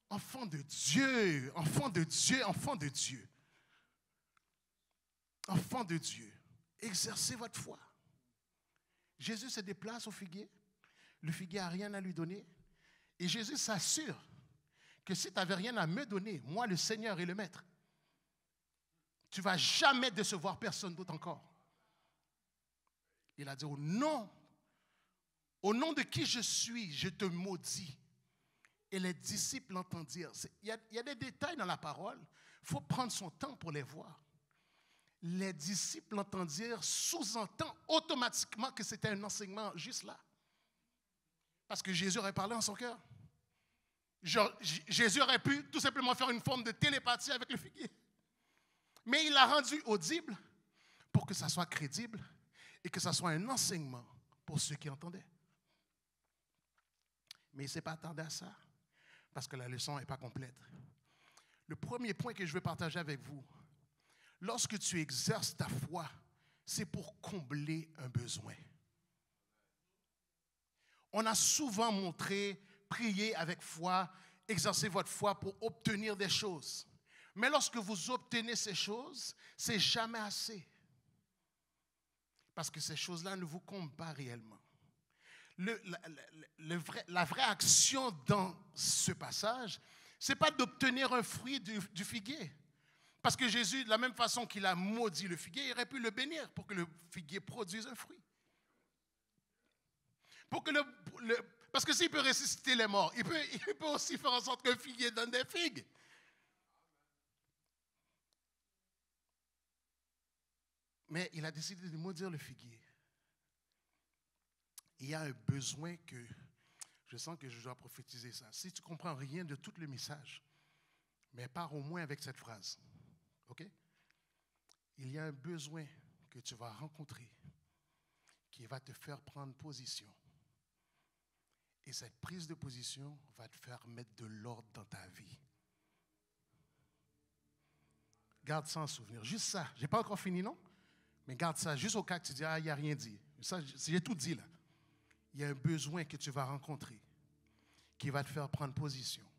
Enfants de Dieu, enfants de Dieu, enfants de Dieu. Enfants de Dieu, exercez votre foi. Jésus se déplace au figuier. Le figuier n'a rien à lui donner. Et Jésus s'assure que si tu n'avais rien à me donner, moi le Seigneur et le Maître, tu ne vas jamais décevoir personne d'autre encore. Il a dit au nom de qui je suis, je te maudis. Et les disciples l'entendent dire. Il y a des détails dans la parole. Il faut prendre son temps pour les voir. Les disciples l'entendent dire, sous-entend automatiquement que c'était un enseignement juste là. Parce que Jésus aurait parlé en son cœur. Jésus aurait pu tout simplement faire une forme de télépathie avec le figuier. Mais il l'a rendu audible pour que ça soit crédible et que ça soit un enseignement pour ceux qui entendaient. Mais il ne s'est pas attardé à ça parce que la leçon n'est pas complète. Le premier point que je veux partager avec vous, lorsque tu exerces ta foi, c'est pour combler un besoin. On a souvent montré, prier avec foi, exercer votre foi pour obtenir des choses. Mais lorsque vous obtenez ces choses, ce n'est jamais assez. Parce que ces choses-là ne vous comblent pas réellement. La vraie action dans ce passage, ce n'est pas d'obtenir un fruit du figuier. Parce que Jésus, de la même façon qu'il a maudit le figuier, il aurait pu le bénir pour que le figuier produise un fruit. Parce que s'il peut ressusciter les morts, il peut aussi faire en sorte qu'un figuier donne des figues. Mais il a décidé de maudire le figuier. Il y a un besoin que je sens que je dois prophétiser ça. Si tu ne comprends rien de tout le message, mais pars au moins avec cette phrase. OK? Il y a un besoin que tu vas rencontrer qui va te faire prendre position. Et cette prise de position va te faire mettre de l'ordre dans ta vie. Garde ça en souvenir. Juste ça. Je n'ai pas encore fini, non? Mais garde ça. Juste au cas que tu dis, il n'y a rien dit. Ça, j'ai tout dit là. Il y a un besoin que tu vas rencontrer qui va te faire prendre position.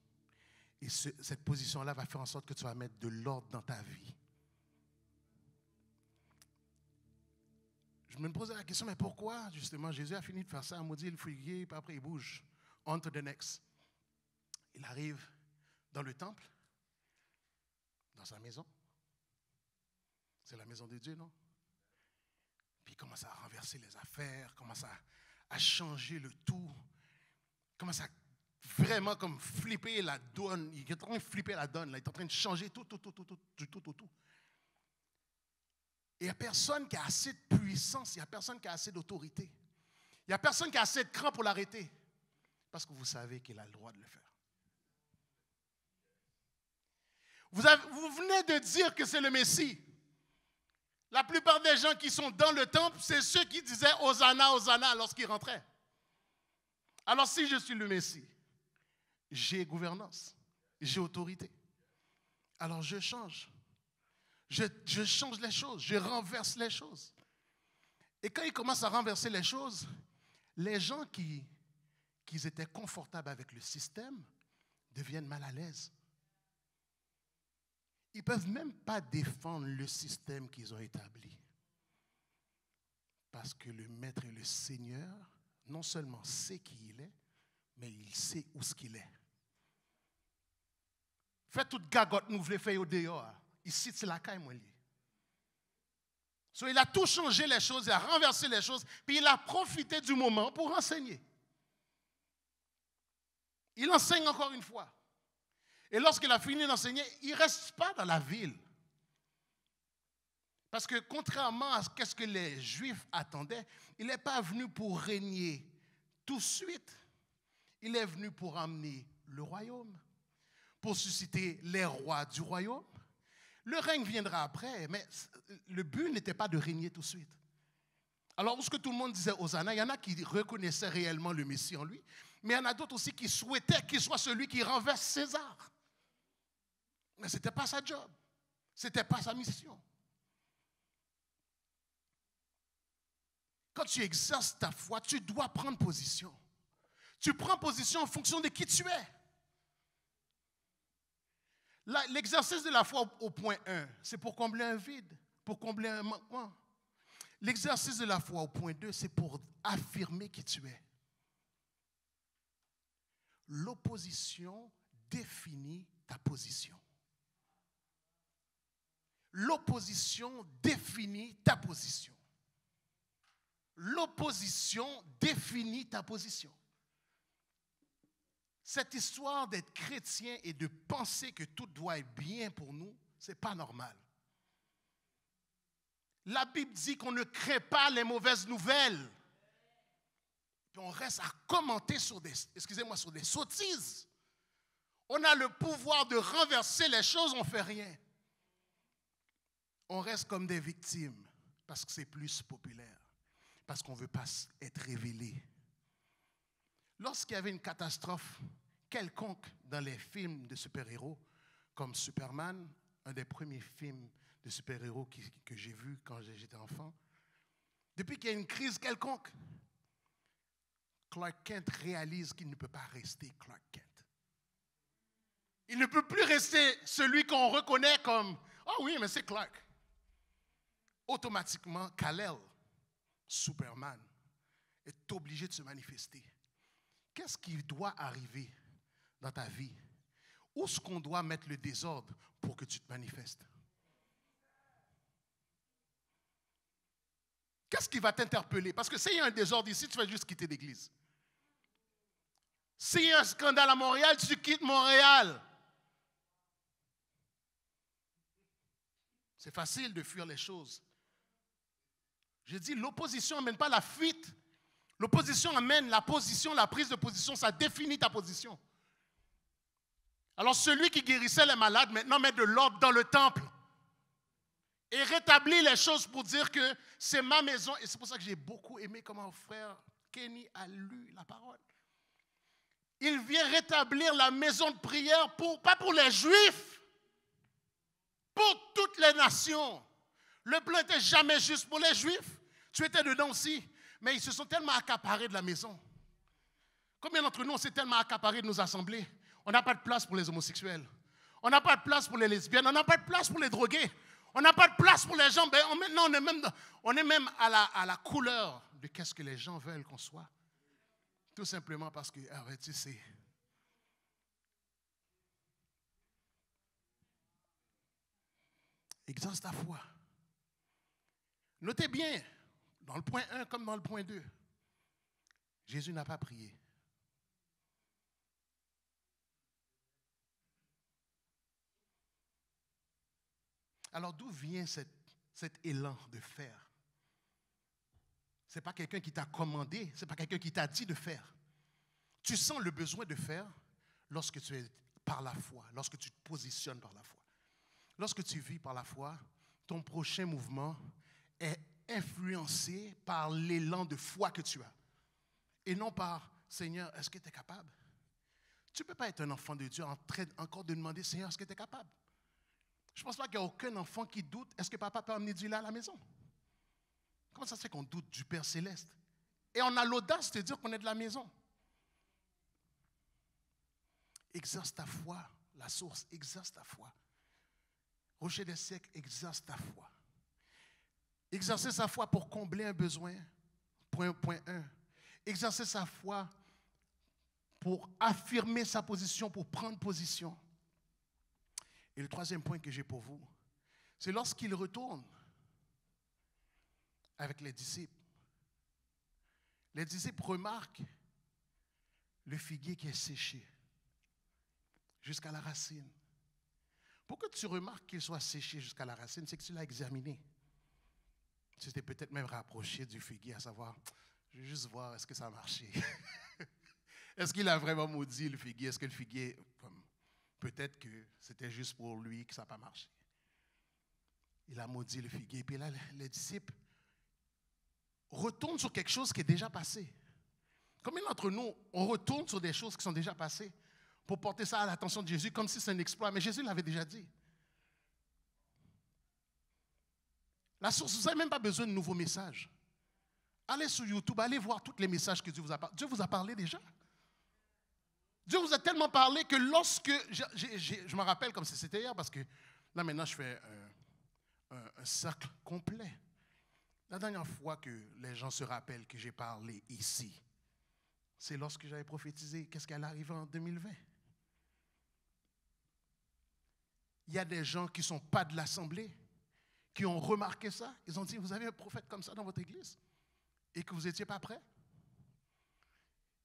Et cette position-là va faire en sorte que tu vas mettre de l'ordre dans ta vie. Je me posais la question, mais pourquoi justement Jésus a fini de faire ça, a maudit le figuier, puis après il bouge. On to the next. Il arrive dans le temple, dans sa maison. C'est la maison de Dieu, non? Puis il commence à renverser les affaires, commence à changer le tout, commence à vraiment comme flipper la donne. Il est en train de flipper la donne, là. Il est en train de changer tout. Et il n'y a personne qui a assez de puissance, il n'y a personne qui a assez d'autorité. Il n'y a personne qui a assez de cran pour l'arrêter. Parce que vous savez qu'il a le droit de le faire. Vous venez de dire que c'est le Messie. La plupart des gens qui sont dans le temple, c'est ceux qui disaient « Hosanna, Hosanna » lorsqu'ils rentraient. Alors si je suis le Messie, j'ai gouvernance, j'ai autorité. Alors je change. Je change les choses, je renverse les choses. Et quand il commence à renverser les choses, les gens qui étaient confortables avec le système deviennent mal à l'aise. Ils ne peuvent même pas défendre le système qu'ils ont établi. Parce que le Maître et le Seigneur, non seulement sait qui il est, mais il sait où ce qu'il est. Faites toute gagotte, nous voulons faire au dehors. Ici, c'est la caille, moi. So, il a tout changé les choses, il a renversé les choses, puis il a profité du moment pour enseigner. Il enseigne encore une fois. Et lorsqu'il a fini d'enseigner, il ne reste pas dans la ville. Parce que contrairement à ce que les Juifs attendaient, il n'est pas venu pour régner tout de suite. Il est venu pour emmener le royaume, pour susciter les rois du royaume. Le règne viendra après, mais le but n'était pas de régner tout de suite. Alors, ce que tout le monde disait Hosanna, il y en a qui reconnaissaient réellement le Messie en lui, mais il y en a d'autres aussi qui souhaitaient qu'il soit celui qui renverse César. Mais ce n'était pas sa job, ce n'était pas sa mission. Quand tu exerces ta foi, tu dois prendre position. Tu prends position en fonction de qui tu es. L'exercice de la foi au point 1, c'est pour combler un vide, pour combler un manquement. L'exercice de la foi au point 2, c'est pour affirmer qui tu es. L'opposition définit ta position. L'opposition définit ta position. L'opposition définit ta position. Cette histoire d'être chrétien et de penser que tout doit être bien pour nous, ce n'est pas normal. La Bible dit qu'on ne crée pas les mauvaises nouvelles. Puis on reste à commenter sur des sottises. On a le pouvoir de renverser les choses, on ne fait rien. On reste comme des victimes parce que c'est plus populaire, parce qu'on ne veut pas être révélé. Lorsqu'il y avait une catastrophe quelconque dans les films de super-héros, comme Superman, un des premiers films de super-héros que j'ai vu quand j'étais enfant, depuis qu'il y a une crise quelconque, Clark Kent réalise qu'il ne peut pas rester Clark Kent. Il ne peut plus rester celui qu'on reconnaît comme « Ah oui, mais c'est Clark ». Automatiquement, Kal-El, Superman, est obligé de se manifester. Qu'est-ce qui doit arriver dans ta vie? Où est-ce qu'on doit mettre le désordre pour que tu te manifestes? Qu'est-ce qui va t'interpeller? Parce que s'il y a un désordre ici, tu vas juste quitter l'église. S'il y a un scandale à Montréal, tu quittes Montréal. C'est facile de fuir les choses. Je dis, l'opposition n'amène pas la fuite. L'opposition amène la position, la prise de position, ça définit ta position. Alors celui qui guérissait les malades, maintenant met de l'ordre dans le temple. Et rétablit les choses pour dire que c'est ma maison. Et c'est pour ça que j'ai beaucoup aimé comment frère Kenny a lu la parole. Il vient rétablir la maison de prière, pas pour les Juifs, pour toutes les nations. Le plan n'était jamais juste pour les Juifs. Tu étais dedans aussi. Mais ils se sont tellement accaparés de la maison. Combien d'entre nous, on s'est tellement accaparés de nos assemblées? On n'a pas de place pour les homosexuels. On n'a pas de place pour les lesbiennes. On n'a pas de place pour les drogués. On n'a pas de place pour les gens. Maintenant, on est même à la couleur de qu'est-ce que les gens veulent qu'on soit. Tout simplement parce que, tu sais, exerce ta foi. Notez bien, dans le point 1 comme dans le point 2, Jésus n'a pas prié. Alors d'où vient cet élan de faire? Ce n'est pas quelqu'un qui t'a commandé, ce n'est pas quelqu'un qui t'a dit de faire. Tu sens le besoin de faire lorsque tu es par la foi, lorsque tu te positionnes par la foi. Lorsque tu vis par la foi, ton prochain mouvement est influencé par l'élan de foi que tu as. Et non par, Seigneur, est-ce que tu es capable? Tu ne peux pas être un enfant de Dieu en train encore de demander, Seigneur, est-ce que tu es capable? Je ne pense pas qu'il y a aucun enfant qui doute, est-ce que papa peut emmener du lait à la maison? Comment ça se fait qu'on doute du Père Céleste? Et on a l'audace de dire qu'on est de la maison. Exerce ta foi, la source, exerce ta foi. Rocher des siècles, exerce ta foi. Exercer sa foi pour combler un besoin, point 1. Exercer sa foi pour affirmer sa position, pour prendre position. Et le troisième point que j'ai pour vous, c'est lorsqu'il retourne, avec les disciples. Les disciples remarquent le figuier qui est séché jusqu'à la racine. Pourquoi tu remarques qu'il soit séché jusqu'à la racine? C'est que tu l'as examiné. Tu t'es peut-être même rapproché du figuier à savoir, je vais juste voir est-ce que ça a marché. Est-ce qu'il a vraiment maudit le figuier? Est-ce que le figuier, peut-être que c'était juste pour lui que ça n'a pas marché. Il a maudit le figuier. Et puis là, les disciples retournent sur quelque chose qui est déjà passé. Combien d'entre nous, on retourne sur des choses qui sont déjà passées pour porter ça à l'attention de Jésus comme si c'est un exploit? Mais Jésus l'avait déjà dit. La source, vous n'avez même pas besoin de nouveaux messages. Allez sur YouTube, allez voir tous les messages que Dieu vous a parlé. Dieu vous a parlé déjà. Dieu vous a tellement parlé que lorsque, je me rappelle comme si c'était hier, parce que là maintenant je fais un cercle complet. La dernière fois que les gens se rappellent que j'ai parlé ici, c'est lorsque j'avais prophétisé qu'est-ce qui allait arriver en 2020. Il y a des gens qui ne sont pas de l'Assemblée, qui ont remarqué ça. Ils ont dit, vous avez un prophète comme ça dans votre église et que vous n'étiez pas prêt.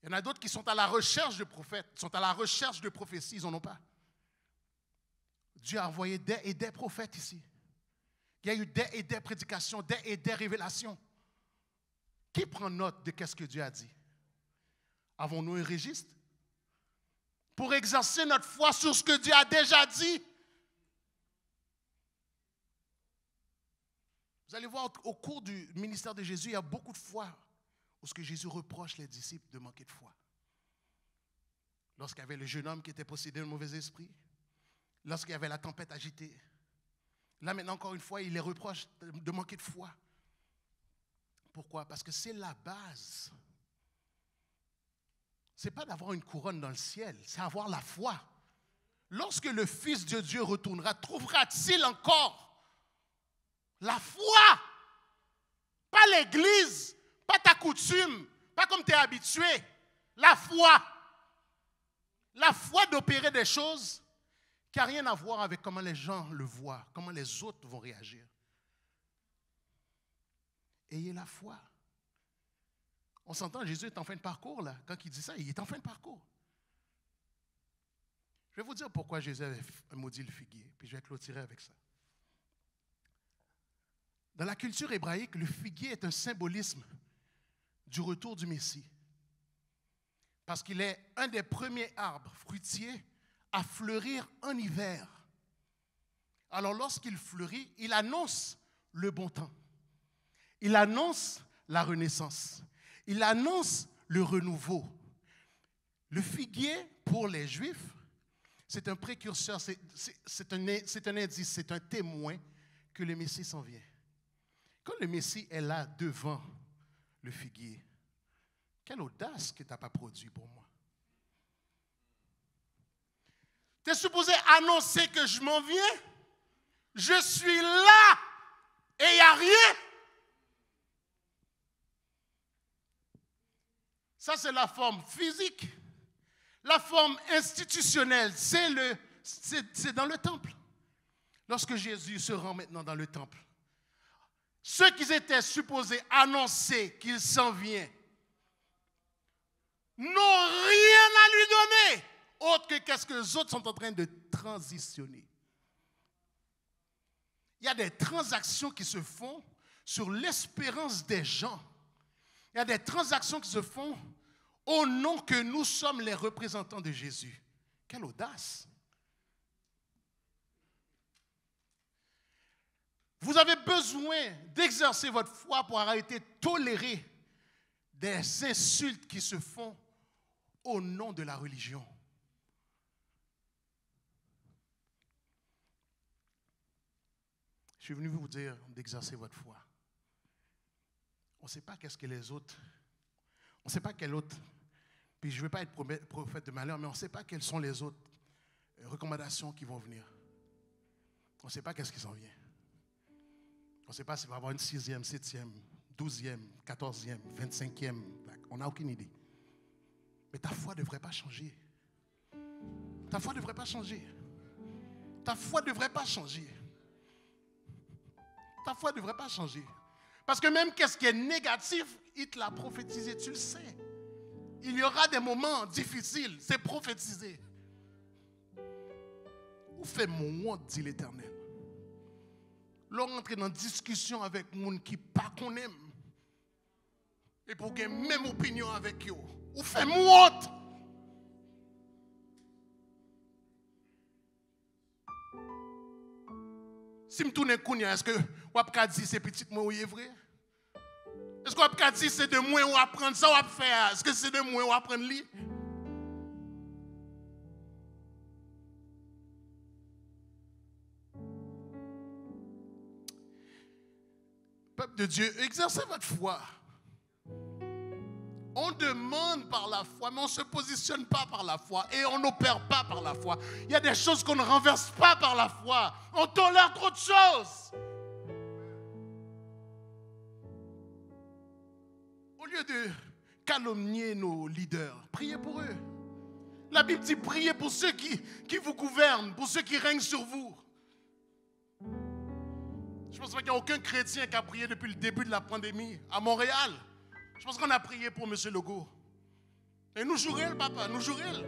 Il y en a d'autres qui sont à la recherche de prophètes, sont à la recherche de prophéties, ils n'en ont pas. Dieu a envoyé des et des prophètes ici. Il y a eu des et des prédications, des et des révélations. Qui prend note de ce que Dieu a dit? Avons-nous un registre pour exercer notre foi sur ce que Dieu a déjà dit? Vous allez voir, au cours du ministère de Jésus, il y a beaucoup de fois où ce que Jésus reproche les disciples de manquer de foi. Lorsqu'il y avait le jeune homme qui était possédé d'un mauvais esprit, lorsqu'il y avait la tempête agitée, là maintenant encore une fois, il les reproche de manquer de foi. Pourquoi? Parce que c'est la base. Ce n'est pas d'avoir une couronne dans le ciel, c'est avoir la foi. Lorsque le Fils de Dieu retournera, trouvera-t-il encore la foi? Pas l'église, pas ta coutume, pas comme tu es habitué. La foi. La foi d'opérer des choses qui n'ont rien à voir avec comment les gens le voient, comment les autres vont réagir. Ayez la foi. On s'entend, Jésus est en fin de parcours là. Quand il dit ça, il est en fin de parcours. Je vais vous dire pourquoi Jésus avait maudit le figuier, puis je vais clôturer avec ça. Dans la culture hébraïque, le figuier est un symbolisme du retour du Messie. Parce qu'il est un des premiers arbres fruitiers à fleurir en hiver. Alors lorsqu'il fleurit, il annonce le bon temps. Il annonce la renaissance. Il annonce le renouveau. Le figuier, pour les Juifs, c'est un précurseur, c'est un indice, c'est un témoin que le Messie s'en vient. Quand le Messie est là devant le figuier, quelle audace que tu n'as pas produit pour moi. Tu es supposé annoncer que je m'en viens. Je suis là et il n'y a rien. Ça, c'est la forme physique. La forme institutionnelle, c'est dans le temple. Lorsque Jésus se rend maintenant dans le temple, ceux qui étaient supposés annoncer qu'il s'en vient n'ont rien à lui donner, autre que qu'est-ce que les autres sont en train de transitionner. Il y a des transactions qui se font sur l'espérance des gens. Il y a des transactions qui se font au nom que nous sommes les représentants de Jésus. Quelle audace! Vous avez besoin d'exercer votre foi pour arrêter de tolérer des insultes qui se font au nom de la religion. Je suis venu vous dire d'exercer votre foi. On ne sait pas qu'est-ce que les autres, on ne sait pas quel autre, puis je ne veux pas être prophète de malheur, mais on ne sait pas quelles sont les autres recommandations qui vont venir. On ne sait pas qu'est-ce qui s'en vient. On ne sait pas s'il va y avoir une 6e, 7e, 12e, 14e, 25e. On n'a aucune idée. Mais ta foi ne devrait pas changer. Ta foi ne devrait pas changer. Ta foi ne devrait pas changer. Ta foi ne devrait pas changer. Parce que même qu'est-ce qui est négatif, il te l'a prophétisé, tu le sais. Il y aura des moments difficiles, c'est prophétisé. Où fait mon honte, dit l'Éternel. L'on rentre dans une discussion avec les gens qui pas qu'on aime. Et pour qu'il y ait même opinion avec eux. Où fait mon honte. Si je tourne kounya, est-ce que vous avez dit c'est petit moi ou est vrai? Est-ce que vous avez dit c'est de moi ou apprendre ça ou à faire? Est-ce que c'est de moi ou apprendre lui? Peuple de Dieu, exercez votre foi. On demande par la foi, mais on ne se positionne pas par la foi et on n'opère pas par la foi. Il y a des choses qu'on ne renverse pas par la foi. On tolère trop de choses. Au lieu de calomnier nos leaders, priez pour eux. La Bible dit priez pour ceux qui vous gouvernent, pour ceux qui règnent sur vous. Je pense qu'il n'y a aucun chrétien qui a prié depuis le début de la pandémie à Montréal. Je pense qu'on a prié pour M. Legault. Et nous jouerons, papa, nous jouerons.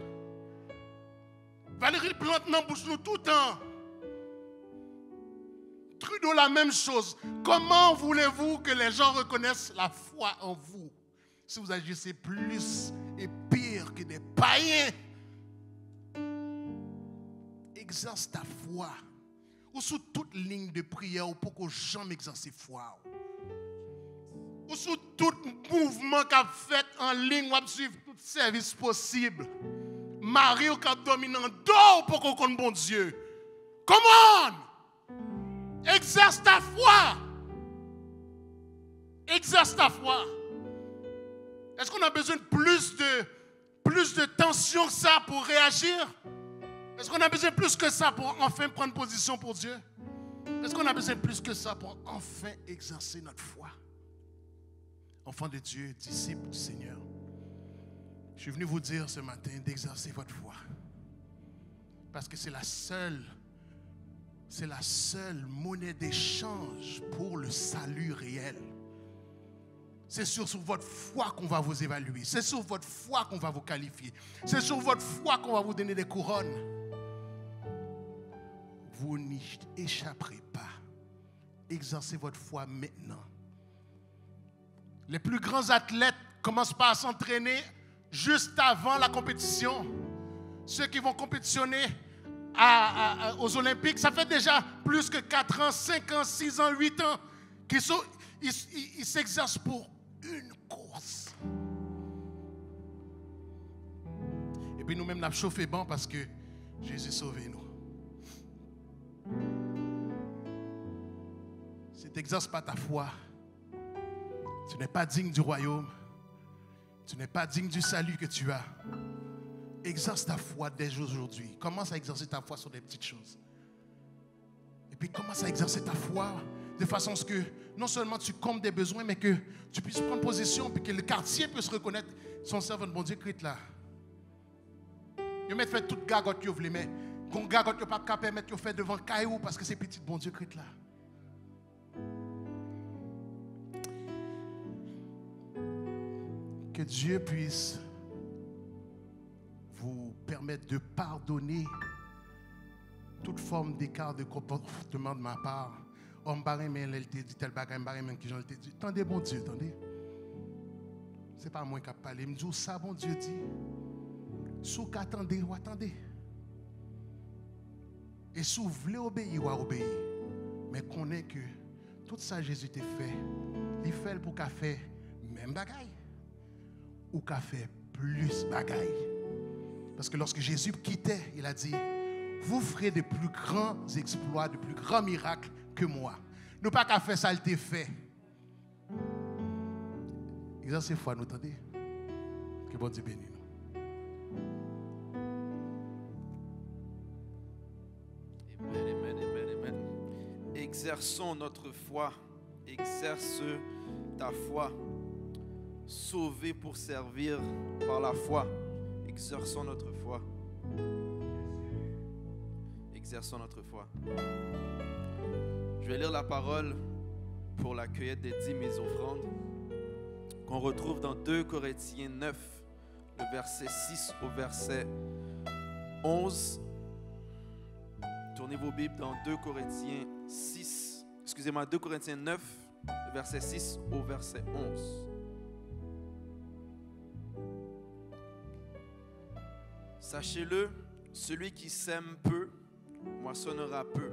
Valérie Plante n'en bouche nous tout le temps. Trudeau, la même chose. Comment voulez-vous que les gens reconnaissent la foi en vous si vous agissez plus et pire que des païens? Exerce ta foi. Ou sous toute ligne de prière, ou pour que jamais exercer foi. Ou sous tout mouvement qu'a fait en ligne, ou suivre tout service possible. Marie ou qu'a dominant d'eau pour qu'on connaisse bon Dieu. Come on! Exerce ta foi. Exerce ta foi. Est-ce qu'on a besoin de plus de tension que ça pour réagir? Est-ce qu'on a besoin de plus que ça pour enfin prendre position pour Dieu? Est-ce qu'on a besoin de plus que ça pour enfin exercer notre foi? Enfants de Dieu, disciples du Seigneur, je suis venu vous dire ce matin d'exercer votre foi. Parce que c'est la seule monnaie d'échange pour le salut réel. C'est sur votre foi qu'on va vous évaluer. C'est sur votre foi qu'on va vous qualifier. C'est sur votre foi qu'on va vous donner des couronnes. Vous n'y échapperez pas. Exercez votre foi maintenant. Les plus grands athlètes commencent pas à s'entraîner juste avant la compétition. Ceux qui vont compétitionner aux Olympiques, ça fait déjà plus que 4 ans, 5 ans, 6 ans, 8 ans qu'ils s'exercent pour une course. Et puis nous-mêmes, nous avons chauffé bon parce que Jésus a sauvé nous. Si tu n'exerces pas ta foi, tu n'es pas digne du royaume. Tu n'es pas digne du salut que tu as. Exerce ta foi dès aujourd'hui. Commence à exercer ta foi sur des petites choses. Et puis commence à exercer ta foi de façon à ce que non seulement tu combles des besoins, mais que tu puisses prendre position et que le quartier puisse reconnaître son servant de bon Dieu Christ là. Il met fait toute gagotte que vous voulez, mais qu'on gagotte que pas capable de mettre fait devant caillou parce que c'est petit bon Dieu Christ là. Que Dieu puisse vous permettre de pardonner toute forme d'écart de comportement de ma part. On me barre, mais elle te dit tel bagage, me barre, mais qui j'en te dit. Attendez, bon Dieu, attendez. Ce n'est pas moi qui ai parlé. Je me dis, ça, bon Dieu dit. Sous qu'attendez ou attendez. Et si vous voulez obéir ou obéir. Mais connaissez que tout ça, Jésus t'a fait. Il fait pour qu'à faire même bagaille. Ou qu'à faire plus bagaille. Parce que lorsque Jésus quittait, il a dit, vous ferez de plus grands exploits, de plus grands miracles que moi. Nous pas qu'à faire ça, il t'a fait. Exercez foi, nous entendez? Que bon Dieu bénisse nous. Amen. Exerçons notre foi. Exerce ta foi. Sauvé pour servir par la foi. Exerçons notre foi. Exerçons notre foi. Je vais lire la parole pour la cueillette des dîmes et offrandes, qu'on retrouve dans 2 Corinthiens 9, le verset 6 au verset 11. Tournez vos Bibles dans 2 Corinthiens 2 Corinthiens 9, le verset 6 au verset 11. Sachez-le, celui qui sème peu, moissonnera peu.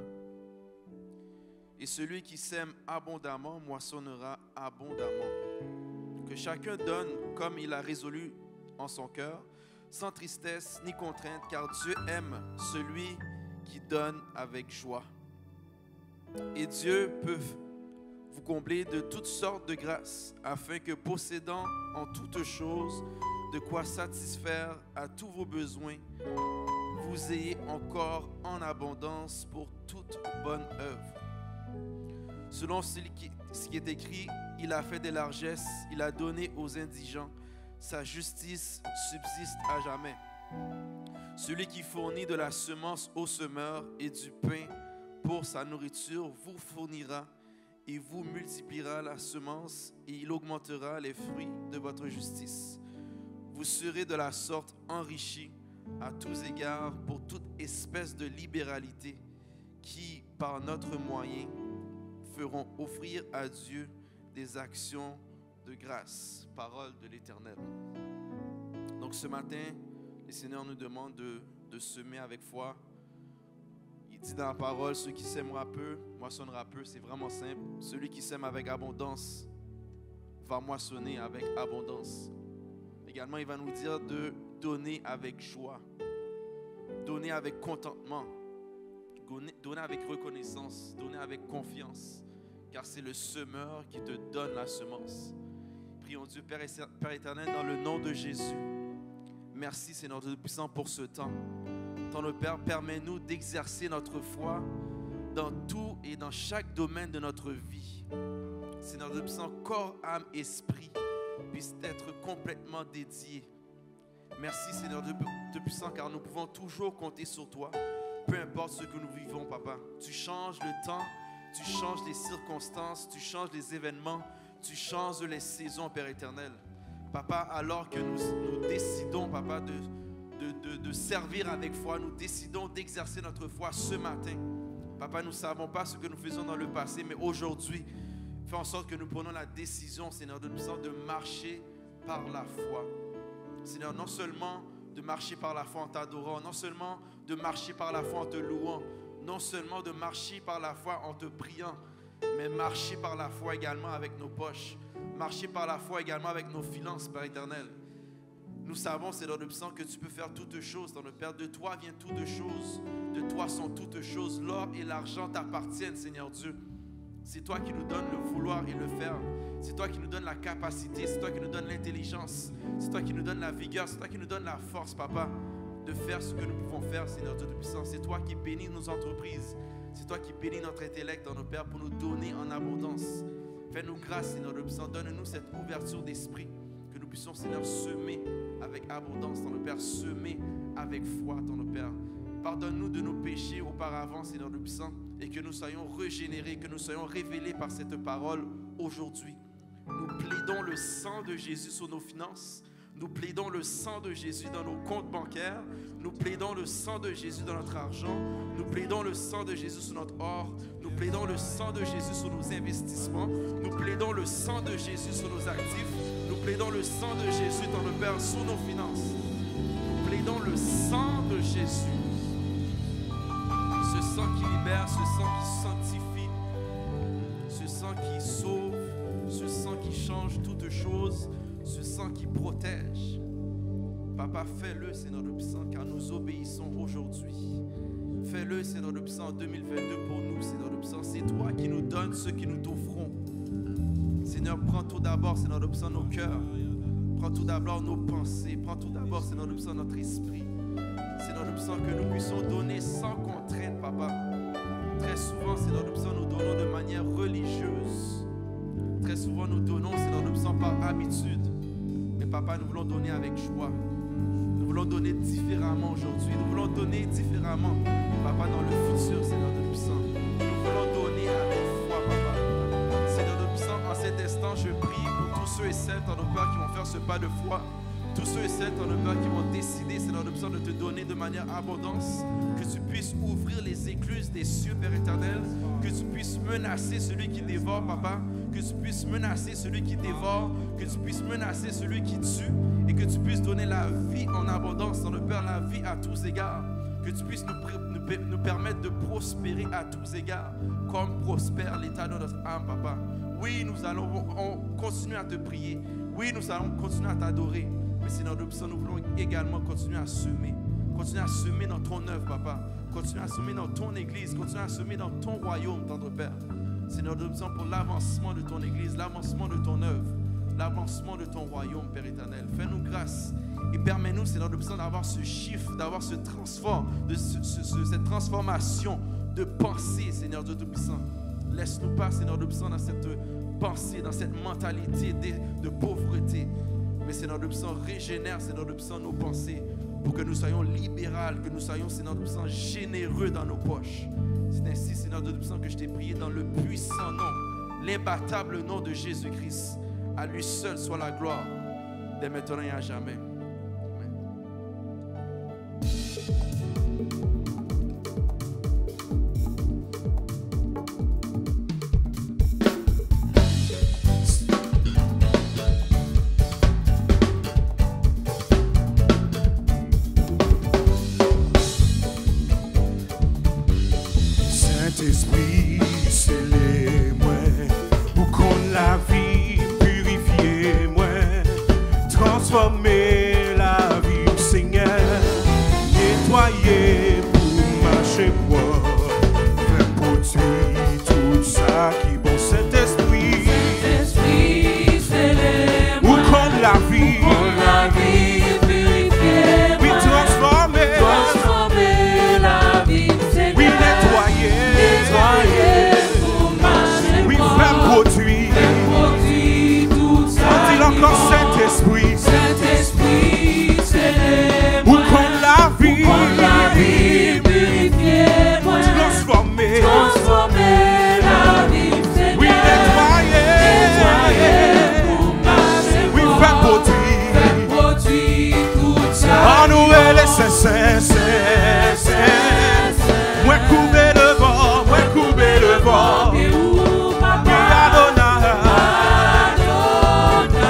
Et celui qui sème abondamment, moissonnera abondamment. Que chacun donne comme il a résolu en son cœur, sans tristesse ni contrainte, car Dieu aime celui qui donne avec joie. Et Dieu peut vous combler de toutes sortes de grâces, afin que, possédant en toutes choses de quoi satisfaire à tous vos besoins, vous ayez encore en abondance pour toute bonne œuvre. Selon ce qui est écrit, il a fait des largesses, il a donné aux indigents, sa justice subsiste à jamais. Celui qui fournit de la semence au semeur et du pain pour sa nourriture vous fournira et vous multipliera la semence et il augmentera les fruits de votre justice. Vous serez de la sorte enrichis à tous égards pour toute espèce de libéralité qui, par notre moyen, feront offrir à Dieu des actions de grâce. Parole de l'Éternel. Donc ce matin, le Seigneur nous demande de semer avec foi. Il dit dans la parole, celui qui sèmera peu, moissonnera peu. C'est vraiment simple. Celui qui sème avec abondance va moissonner avec abondance. Également, il va nous dire de donner avec joie, donner avec contentement, donner avec reconnaissance, donner avec confiance, car c'est le semeur qui te donne la semence. Prions Dieu, Père éternel, dans le nom de Jésus. Merci, Seigneur Dieu puissant, pour ce temps. Ton Père, permets-nous d'exercer notre foi dans tout et dans chaque domaine de notre vie. Seigneur Dieu puissant, corps, âme, esprit puissent être complètement dédiés. Merci, Seigneur Dieu puissant, car nous pouvons toujours compter sur toi, peu importe ce que nous vivons, Papa. Tu changes le temps, tu changes les circonstances, tu changes les événements, tu changes les saisons, Père éternel. Papa, alors que nous décidons, Papa, de servir avec foi, nous décidons d'exercer notre foi ce matin. Papa, nous ne savons pas ce que nous faisons dans le passé, mais aujourd'hui, fais en sorte que nous prenons la décision, Seigneur, de marcher par la foi. Seigneur, non seulement de marcher par la foi en t'adorant, non seulement de marcher par la foi en te louant, non seulement de marcher par la foi en te priant, mais marcher par la foi également avec nos poches, marcher par la foi également avec nos finances, Père éternel. Nous savons, Seigneur le puissant, que tu peux faire toutes choses dans le Père. De toi vient toutes choses, de toi sont toutes choses. L'or et l'argent t'appartiennent, Seigneur Dieu. C'est toi qui nous donnes le vouloir et le faire. C'est toi qui nous donnes la capacité, c'est toi qui nous donnes l'intelligence, c'est toi qui nous donnes la vigueur, c'est toi qui nous donnes la force, Papa, de faire ce que nous pouvons faire, Seigneur Dieu Tout-Puissant. C'est toi qui bénis nos entreprises, c'est toi qui bénis notre intellect dans nos pères pour nous donner en abondance. Fais-nous grâce, Seigneur Dieu Tout-Puissant. Donne-nous cette ouverture d'esprit, que nous puissions, Seigneur, semer avec abondance dans nos pères, semer avec foi dans nos pères. Pardonne-nous de nos péchés auparavant, Seigneur Dieu Tout-Puissant, et que nous soyons régénérés, que nous soyons révélés par cette parole aujourd'hui. Nous plaidons le sang de Jésus sur nos finances. Nous plaidons le sang de Jésus dans nos comptes bancaires. Nous plaidons le sang de Jésus dans notre argent. Nous plaidons le sang de Jésus sur notre or. Nous plaidons le sang de Jésus sur nos investissements. Nous plaidons le sang de Jésus sur nos actifs. Nous plaidons le sang de Jésus dans nos pères sur nos finances. Nous plaidons le sang de Jésus. Ce sang qui libère, ce sang qui sanctifie, ce sang qui sauve, ce sang qui change toutes choses, ce sang qui protège. Papa, fais-le, Seigneur le puissant, car nous obéissons aujourd'hui. Fais-le, Seigneur le puissant, en 2022 pour nous, Seigneur le puissant. C'est toi qui nous donnes ce que nous t'offrons. Seigneur, prends tout d'abord, Seigneur le puissant, nos cœurs. Prends tout d'abord nos pensées. Prends tout d'abord, Seigneur le puissant, notre esprit. Seigneur le puissant, que nous puissions donner sans contrainte, Papa. Très souvent, Seigneur le puissant, nous donnons de manière religieuse. Très souvent, nous donnons, Seigneur le puissant, par habitude. Mais Papa, nous voulons donner avec joie. Nous voulons donner différemment aujourd'hui. Nous voulons donner différemment, Papa, dans le futur, Seigneur le puissant. Nous voulons donner avec foi, Papa. Seigneur le pas de foi. Tous ceux et celles, ton Père, qui vont décider, Seigneur, de besoin de te donner de manière abondance, que tu puisses ouvrir les écluses des cieux, Père éternel, que tu puisses menacer celui qui dévore, Papa, que tu puisses menacer celui qui dévore, que tu puisses menacer celui qui tue, et que tu puisses donner la vie en abondance, ton Père, la vie à tous égards, que tu puisses nous permettre de prospérer à tous égards, comme prospère l'état de notre âme, Papa. Oui, nous allons continuer à te prier. Oui, nous allons continuer à t'adorer. Mais Seigneur, nous voulons également continuer à semer. Continuer à semer dans ton œuvre, Papa. Continuer à semer dans ton église. Continuer à semer dans ton royaume, tendre Père. Seigneur, nous sommes pour l'avancement de ton église, l'avancement de ton œuvre, l'avancement de ton royaume, Père éternel. Fais-nous grâce et permets-nous, Seigneur, d'avoir ce chiffre, d'avoir ce transfert, cette transformation de pensée, Seigneur Dieu Tout-Puissant. Laisse-nous pas, Seigneur Dieu Tout-Puissant, dans cette pensée, dans cette mentalité de pauvreté. Mais Seigneur Dieu Tout-Puissant, régénère, Seigneur Dieu Tout-Puissant, nos pensées pour que nous soyons libérales, que nous soyons, Seigneur Dieu Tout-Puissant, généreux dans nos poches. C'est ainsi, Seigneur Dieu Tout-Puissant, que je t'ai prié dans le puissant nom, l'imbattable nom de Jésus-Christ. À lui seul soit la gloire, dès maintenant et à jamais. Saint-Esprit, scellez-moi, pour qu'on la vie, purifiez-moi, transformez la vie, Seigneur, nettoyez pour marcher moi, faire produire tout ça qui est bon. Saint-Esprit, Saint-Esprit, scellez-moi, pour qu'on la vie, purifiez-moi, puis transformez la vie, Seigneur. oui, nettoyez Pour marcher oui, droit, faire produire. produit tout ça. On dit encore qui Saint-Esprit, Saint-Esprit, c'est pour qu'on la vie, purifiez-moi, transformez, transformez la vie, Seigneur. oui, nettoyez, Pour marcher oui, droit, faire produire. produit tout ça. En nous, elle est saint. Moi, coupé devant, moi, coupé devant. Et où, Oui, papa, Adonai,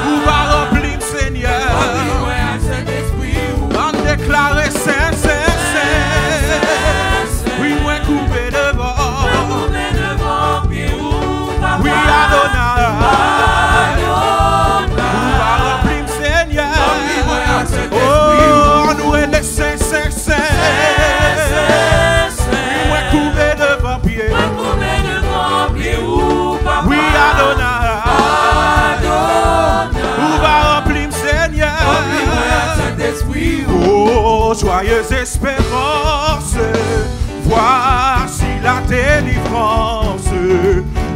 vous va remplir, Seigneur. On déclare saint. Oui, moi, coupé devant. Oui, Adonai, vous va remplir, Seigneur. Oh, nous, elle est saint. Oui, moi, coupé devant pied. Oui, Adonai, vous va remplir, Seigneur. Oh, joyeuse espérance, voici la délivrance.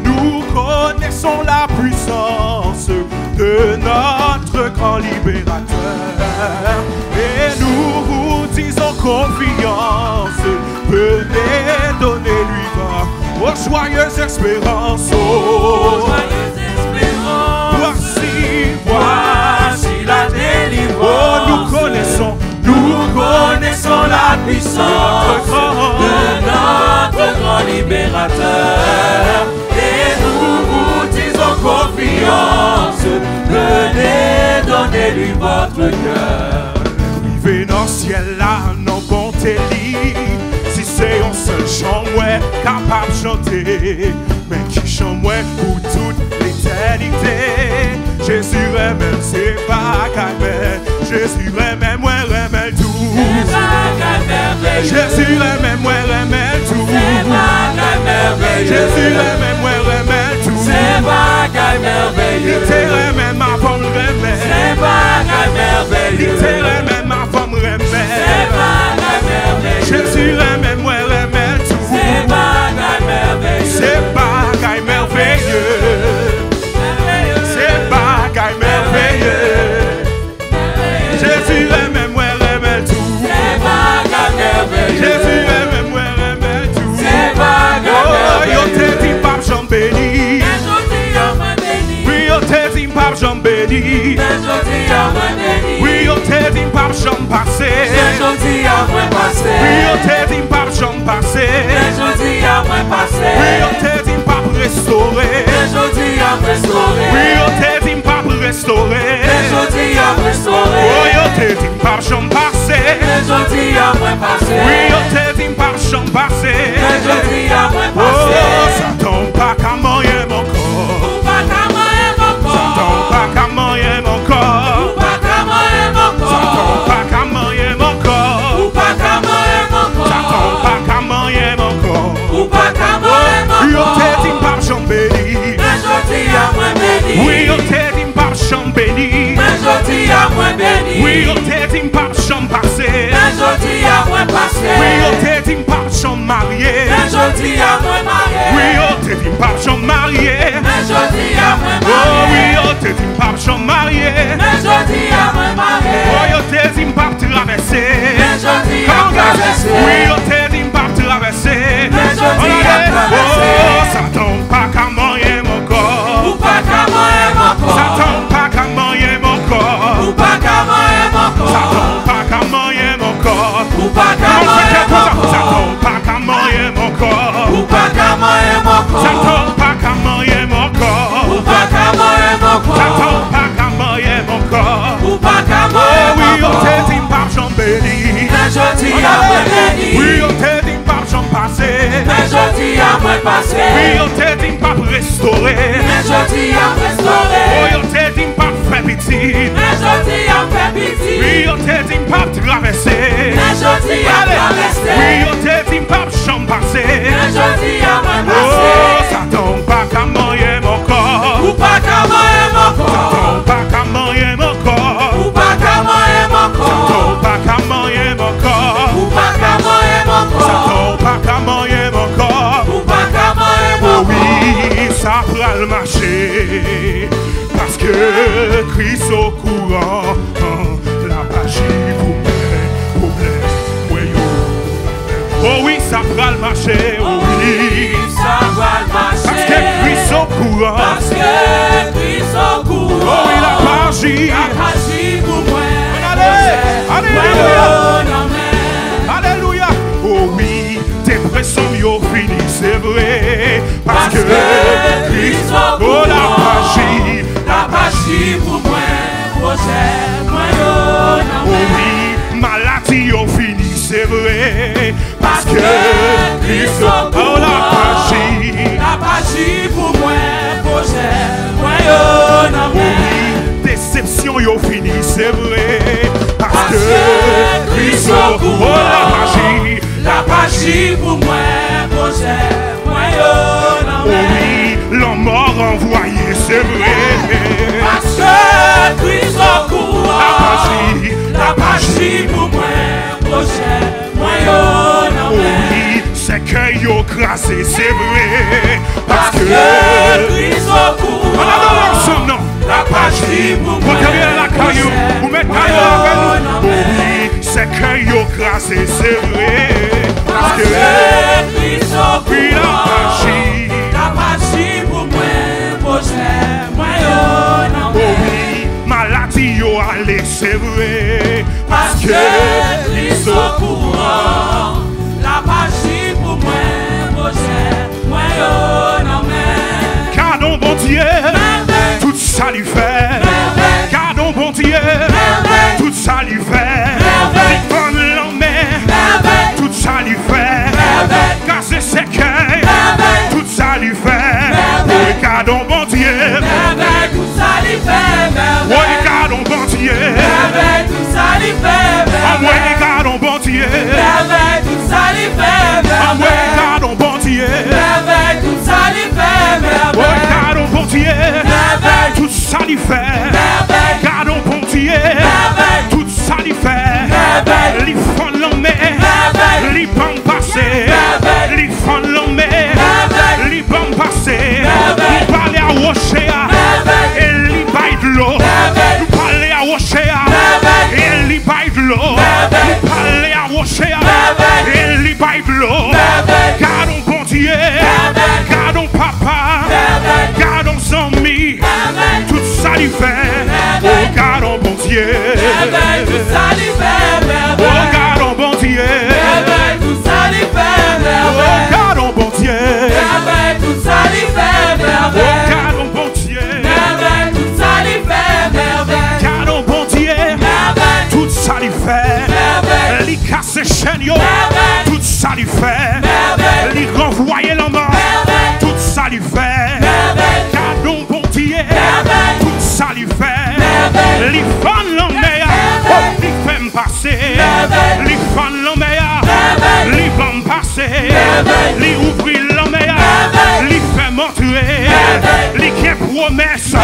Nous connaissons la puissance de notre grand libérateur. Et nous vous disons confiance, venez donner-lui gloire. Oh, joyeuse espérance, oh, voici la délivrance. Oh, nous connaissons la puissance de notre grand libérateur. Et nous vous disons confiance, venez donner-lui votre cœur. Rivé dans le ciel là, non bonté lit. Si c'est un seul chant, ouais, capable de chanter, mais qui chante ouais pour toute l'éternité. Jésus remède, c'est pas qu'à Jésus remède, moi remède tout. Jésus remède, moi remède tout. Jésus remède, moi remède tout. C'est bagaille merveilleux. Il te remède, ma femme remède. C'est bagaille merveilleux. Il te remède, ma femme remède. C'est bagaille merveilleux. Jésus remède, moi remède tout. C'est bagaille merveilleux. C'est bagaille merveilleux. C'est bagaille merveilleux. Jésus remède, moi remède tout. C'est bagaille merveilleux. Jésus remède, moi remède tout. C'est bagaille Oh, yo merveilleux. te dit pape Jean béni. Oui, yo te dit pape Jean béni. j'en passer. Mais jodi a moins passé. Oui, on te dit pas j'en passer. Mais jodi a moins passé. Oui, on te dit pas restaurer. Mais jodi a restauré. Oui, on te dit pas restaurer. Mais jodi a restauré. Oui, on te dit pas j'en passer. Mais jodi a moins passé. Oui, on te dit pas j'en passer. Mais jodi a moins Oh, passé. ça tombe pas qu'à moyen mon corps. Ou pas qu'à moyen mon Ça tombe corps. pas qu'à moyen mon corps. Ou pas qu'à moyen mon Ça tombe corps. pas qu'à moyen mon corps. Ou pas qu'à moyen mon Ça tombe corps. pas qu'à moyen mon corps. Ou pas qu'à moyen mon Oui, on te corps. dit pas j'en béni. Mais jodi a moins béni. Oui, on te dit pas j'en béni. Mais jodi a moins béni. Oui, on te dit pas j'en passer. Mais jodi a moins passé. Oui, on te dit pas j'en marié. Mais jodi a moins marié. Oui, on te dit pas j'en marié. Mais jodi a moins Oh marié. oui, on te dit pas j'en marié. Mais jodi a moins marié. Oh, on te dit pas traverser. Mais jodi a Comment gars? traversé. Oui, on te dit pas traverser. Mais jodi Oh, a traversé. oh, ça tombe pas qu'à moyen mon corps. Ou pas qu'à moyen mon Ça corps. tombe pas qu'à moyen mon corps. Ou pas qu'à moyen mon Ça corps. tombe pas qu'à moyen mon corps. Ou pas qu'à moyen mon Ça corps. tombe pas qu'à moyen mon corps. Ou pas qu'à moyen mon Ça corps. tombe pas qu'à moyen mon corps. Ou pas qu'à moyen mon Ça corps. tombe pas qu'à moyen mon corps. Ou pas qu'à Oh moyen oui, mon on te corps. dit pas j'en béni. Mais jodi a moins béni. Oui, on te dit pas j'en passer. Mais jodi a moins passé. Oui, on te dit pas restaurer. Mais jodi a Oh, restauré. on te dit pas faire petit. Mais jodi a fait pitié. Oui, on te dit pas traverser. Mais jodi a Allez. traversé. Oui, on te dit pas j'en passer. Mais jodi a moins Oh, passé. ça tombe pas qu'à moyen mon corps. Ou pas qu'à moyen mon corps. Tombe pas qu'à moyen mon corps. Ou pas qu'à moyen mon corps. Tombe pas qu'à moyen mon corps. Ou pas qu'à moyen mon Ça corps. tombe pas qu'à moyen mon corps. Ou pas qu'à moyen mon Oh corps. oui, ça fera le marché. Parce que Christ au courant. La magie pour moi. Oh oui, ça fera le marché. Oh oui. Ça va Parce marcher. que Christ au courant. Parce que Christ au courant. Oh oui, la magie. La magie pour moi. Allez, Alléluia. Alléluia. Oh oui, tes pressions y'ont fini, c'est vrai. Parce que Christ, oh la magie. La magie pour moi, projet, moi Oh oui, maladie y'ont fini, c'est vrai. Parce que Christ, oh la magie. La magie pour moi, projet, moi Oh oui, déception y'ont fini, c'est vrai. Parce que Christ, oh la magie. La magie pour moi, projet, moi Oh oui, l'homme mort envoyé, c'est vrai. parce que Christ au courant. La magie pour moi, projet, moi Oh oui, c'est que y'ont crasé, c'est vrai. Parce que Christ au courant. on adore ensemble, non? La magie pour moi. Regardez la caillou, vous mettez caillou avec nous. Oh oui, c'est que y'ont crasé, c'est vrai. Parce que Christ au puis la courant. magie. La magie pour moi, projet, moi Oh oui, maladie y'ont allé, c'est vrai. Parce que Christ au courant. La magie pour moi, projet, moi Gardons bon Dieu, tout ça lui fait. Gardons bon Dieu, tout ça lui fait. Bonne l'homme, tout ça lui fait. Casser ses cœurs, tout ça lui fait. Oui, gardons bon Dieu. tout ça lui fait. Oui, gardons bon Dieu. Tout ça lui fait. Ah oui, gardons bon Dieu. Tout ça lui fait. Ah oui, gardons bon Dieu. Tout ça lui fait. Oui, gardons bon Dieu. Tout ça lui fait. Gardons bon Dieu. Tout ça lui fait. Les fonds l'homme, les bancs passés. Les fonds l'homme, les bancs passés. Nous parlons à Rochea et les bails de l'eau. Nous parlons à Rochea et les bails de Li ouvri la mer, li fait montrer, li qui promesse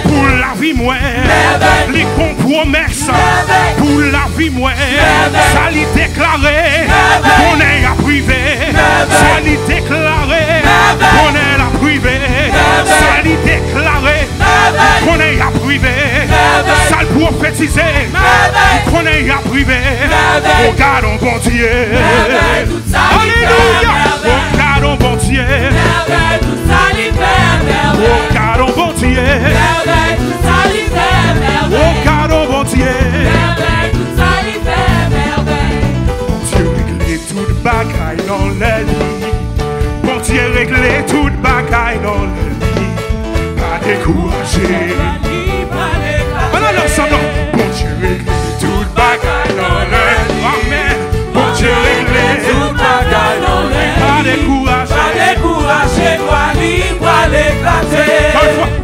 pour la vie moi, li qu'on promesse pour la vie moi, ça li déclaré, on est à privé, ça li déclaré, on est à privé, ça li déclaré, on est à privé, ça le prophétisé, on est à privé, regarde on bon Dieu, alléluia, regarde on bon Dieu, regarde on bon Dieu, regarde on bon Dieu, Dieu réglé toute bagaille dans la vie, bon Dieu réglé toute bagaille dans la vie, pas décourager. Voilà l'ensemble, bon Dieu réglé toute bagaille dans la vie, amen, bon Dieu réglé toute bagaille dans la vie, pas décourager, toi libre à l'éclater.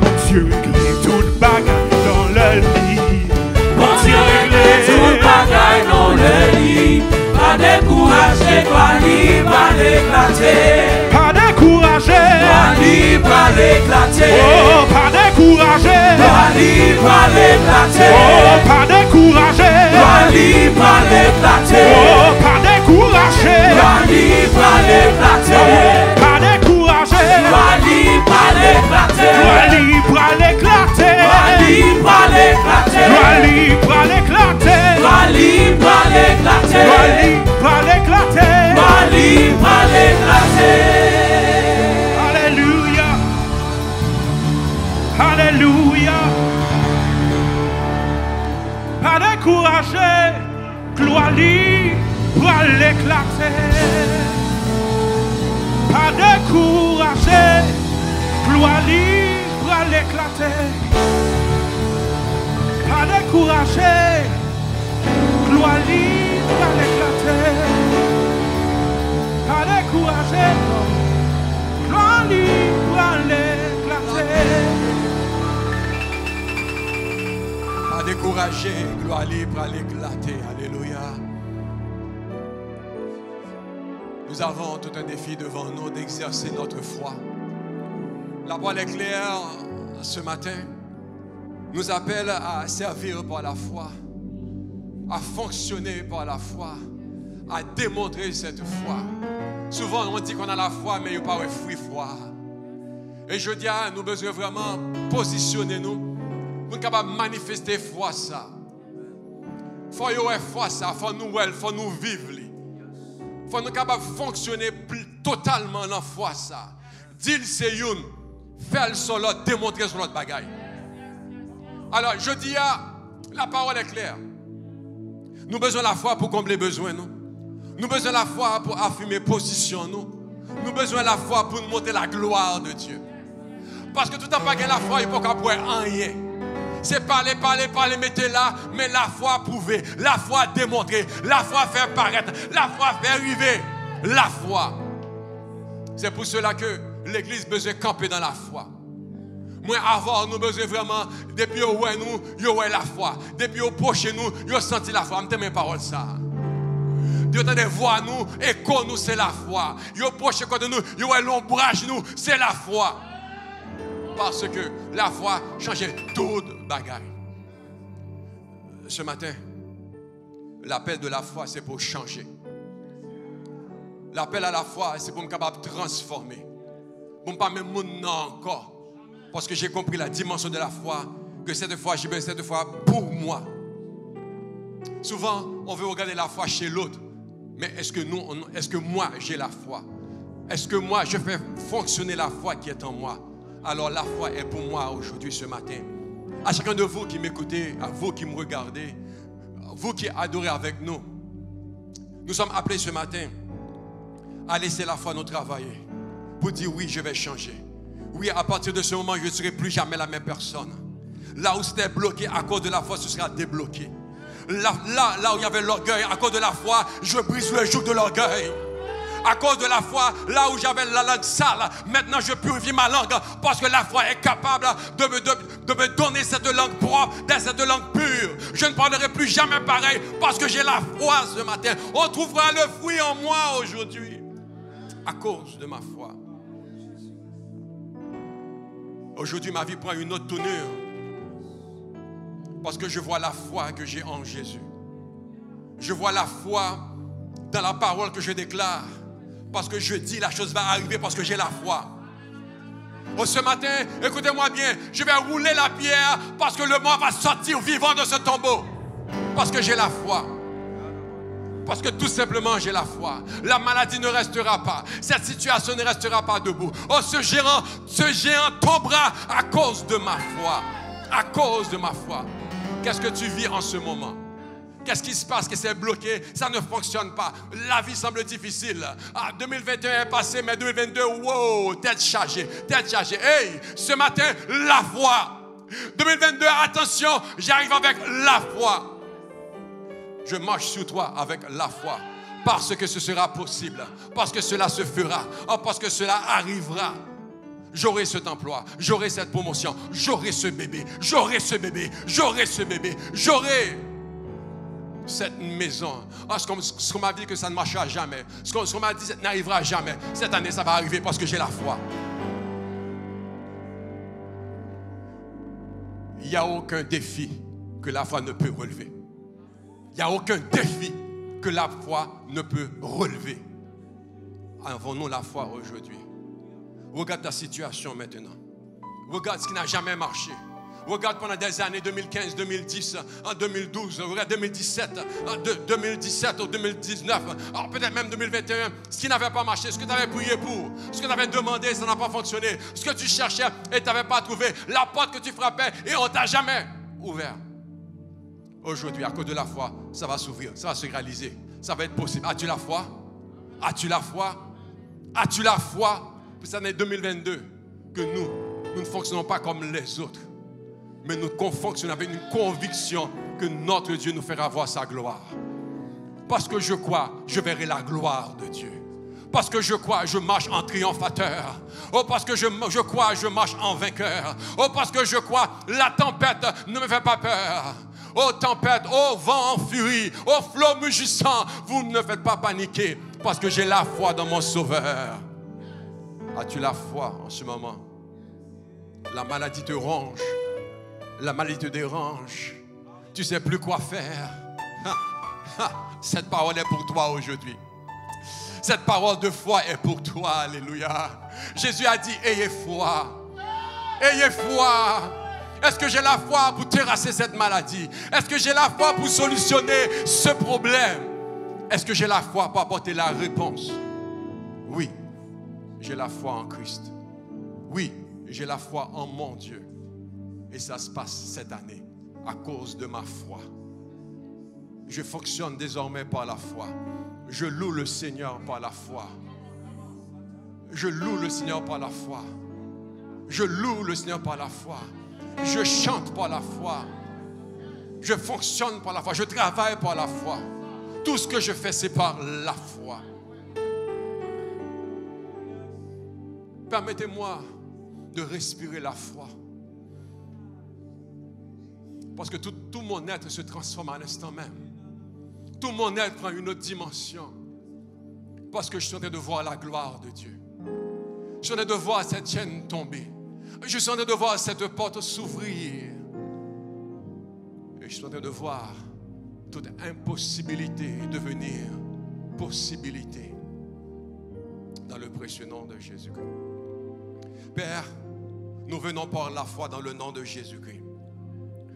Bon Dieu réglé toute bagaille dans la vie, bon Dieu réglé toute bagaille dans la vie, pas décourager, toi libre à l'éclater. pas décourager, Toi libre à l'éclater. oh pas décourager, Toi libre à l'éclater. oh pas décourager, Toi libre à l'éclater. oh pas décourager, Toi libre à l'éclater. pas décourager, Toi libre à l'éclater. loi libre à l'éclater, Toi libre à l'éclater. loi libre à l'éclater, Toi libre à l'éclater. loi libre à l'éclater, Toi libre à l'éclater. alléluia, alléluia, pas décourager, gloire libre à l'éclater, pas décourager, gloire libre à l'éclater, pas décourager, gloire libre à l'éclater, pas décourager, gloire libre à l'éclater. Pas découragé, gloire libre à l'éclater. Alléluia. Nous avons tout un défi devant nous d'exercer notre foi. La parole est claire ce matin. Nous appelle à servir par la foi, à fonctionner par la foi, à démontrer cette foi. Souvent on dit qu'on a la foi, mais il n'y a pas de fruit foi. Et je dis à nous besoin vraiment positionner nous pour nous capables de manifester foi ça. Faut y avoir foi ça, faut nous vivre. Faut nous capables de fonctionner totalement dans foi ça. Dire c'est une, faire le sur l'autre, démontrer sur l'autre bagaille. Alors je dis à la parole est claire. Nous avons besoin de la foi pour combler les besoins nous. Nous avons besoin de la foi pour affirmer position nous. Nous avons besoin de la foi pour nous montrer la gloire de Dieu. Parce que tout en pas la foi, il ne faut pas pouvoir rien. C'est parler, mettez là, mais la foi prouver, la foi démontrer, la foi faire paraître, la foi faire arriver, la foi. C'est pour cela que l'Église a besoin de camper dans la foi. Moi, avant, nous besoin vraiment, depuis où nous, yo la foi. Depuis où proche nous, yo senti la foi. Je mes paroles ça. Dieu t'a voix nous, écho nous, c'est la foi. Yo proche côté nous, yo l'ombrage nous, c'est la foi. Parce que la foi changeait toute bagaille. Ce matin, l'appel de la foi, c'est pour changer. L'appel à la foi, c'est pour me capable de transformer. Pour ne pas même mon encore. Parce que j'ai compris la dimension de la foi, que cette foi, j'ai besoin de cette foi pour moi. Souvent, on veut regarder la foi chez l'autre. Mais est-ce que moi, j'ai la foi? Est-ce que moi, je fais fonctionner la foi qui est en moi? Alors la foi est pour moi aujourd'hui, ce matin. À chacun de vous qui m'écoutez, à vous qui me regardez, vous qui adorez avec nous, nous sommes appelés ce matin à laisser la foi nous travailler. Pour dire oui, je vais changer. Oui, à partir de ce moment, je ne serai plus jamais la même personne. Là où c'était bloqué à cause de la foi, ce sera débloqué. Là où il y avait l'orgueil, à cause de la foi, je brise le joug de l'orgueil. À cause de la foi, là où j'avais la langue sale, maintenant je purifie ma langue parce que la foi est capable de me donner cette langue propre, cette langue pure. Je ne parlerai plus jamais pareil parce que j'ai la foi ce matin. On trouvera le fruit en moi aujourd'hui. À cause de ma foi. Aujourd'hui, ma vie prend une autre tournure. Parce que je vois la foi que j'ai en Jésus. Je vois la foi dans la parole que je déclare. Parce que je dis la chose va arriver parce que j'ai la foi. Oh, ce matin, écoutez-moi bien, je vais rouler la pierre parce que le mort va sortir vivant de ce tombeau. Parce que j'ai la foi. Parce que tout simplement j'ai la foi. La maladie ne restera pas. Cette situation ne restera pas debout. Oh, ce géant tombera à cause de ma foi. À cause de ma foi. Qu'est-ce que tu vis en ce moment? Qu'est-ce qui se passe? Que c'est bloqué? Ça ne fonctionne pas. La vie semble difficile. 2021 est passé, mais 2022, wow, tête chargée, tête chargée. Hey, ce matin, la foi. 2022, attention, j'arrive avec la foi. Je marche sur toi avec la foi. Parce que ce sera possible. Parce que cela se fera. Parce que cela arrivera. J'aurai cet emploi, j'aurai cette promotion, j'aurai ce bébé, j'aurai ce bébé, j'aurai ce bébé, j'aurai cette maison. Ce qu'on m'a dit que ça ne marchera jamais. Ce qu'on m'a dit ça n'arrivera jamais. Cette année, ça va arriver parce que j'ai la foi. Il n'y a aucun défi que la foi ne peut relever. Il n'y a aucun défi que la foi ne peut relever. Avons-nous la foi aujourd'hui? Regarde ta situation maintenant. Regarde ce qui n'a jamais marché. Regarde pendant des années 2015, 2010, en 2012, regarde 2017, en 2017 ou 2019, alors peut-être même 2021, ce qui n'avait pas marché, ce que tu avais prié pour, ce que tu avais demandé, ça n'a pas fonctionné, ce que tu cherchais et tu n'avais pas trouvé, la porte que tu frappais et on ne t'a jamais ouvert. Aujourd'hui, à cause de la foi, ça va s'ouvrir, ça va se réaliser, ça va être possible. As-tu la foi? As-tu la foi? As-tu la foi? C'est en 2022 que nous ne fonctionnons pas comme les autres. Mais nous fonctionnons avec une conviction que notre Dieu nous fera voir sa gloire. Parce que je crois, je verrai la gloire de Dieu. Parce que je crois, je marche en triomphateur. Oh, parce que je crois, je marche en vainqueur. Oh, parce que je crois, la tempête ne me fait pas peur. Oh, tempête, oh, vent en furie, oh, flot mugissant, vous ne faites pas paniquer. Parce que j'ai la foi dans mon Sauveur. As-tu la foi en ce moment? La maladie te ronge. La maladie te dérange. Tu ne sais plus quoi faire. Cette parole est pour toi aujourd'hui. Cette parole de foi est pour toi. Alléluia. Jésus a dit, ayez foi. Ayez foi. Est-ce que j'ai la foi pour terrasser cette maladie? Est-ce que j'ai la foi pour solutionner ce problème? Est-ce que j'ai la foi pour apporter la réponse? Oui. J'ai la foi en Christ. Oui, j'ai la foi en mon Dieu. Et ça se passe cette année à cause de ma foi. Je fonctionne désormais par la foi. Je loue le Seigneur par la foi. Je loue le Seigneur par la foi. Je loue le Seigneur par la foi. Je chante par la foi. Je fonctionne par la foi. Je travaille par la foi. Tout ce que je fais, c'est par la foi. Permettez-moi de respirer la foi. Parce que tout mon être se transforme à l'instant même. Tout mon être prend une autre dimension. Parce que je suis en train de voir la gloire de Dieu. Je suis en train de voir cette chaîne tomber. Je suis en train de voir cette porte s'ouvrir. Et je suis en train de voir toute impossibilité devenir possibilité. Dans le précieux nom de Jésus-Christ. Père, nous venons par la foi dans le nom de Jésus-Christ.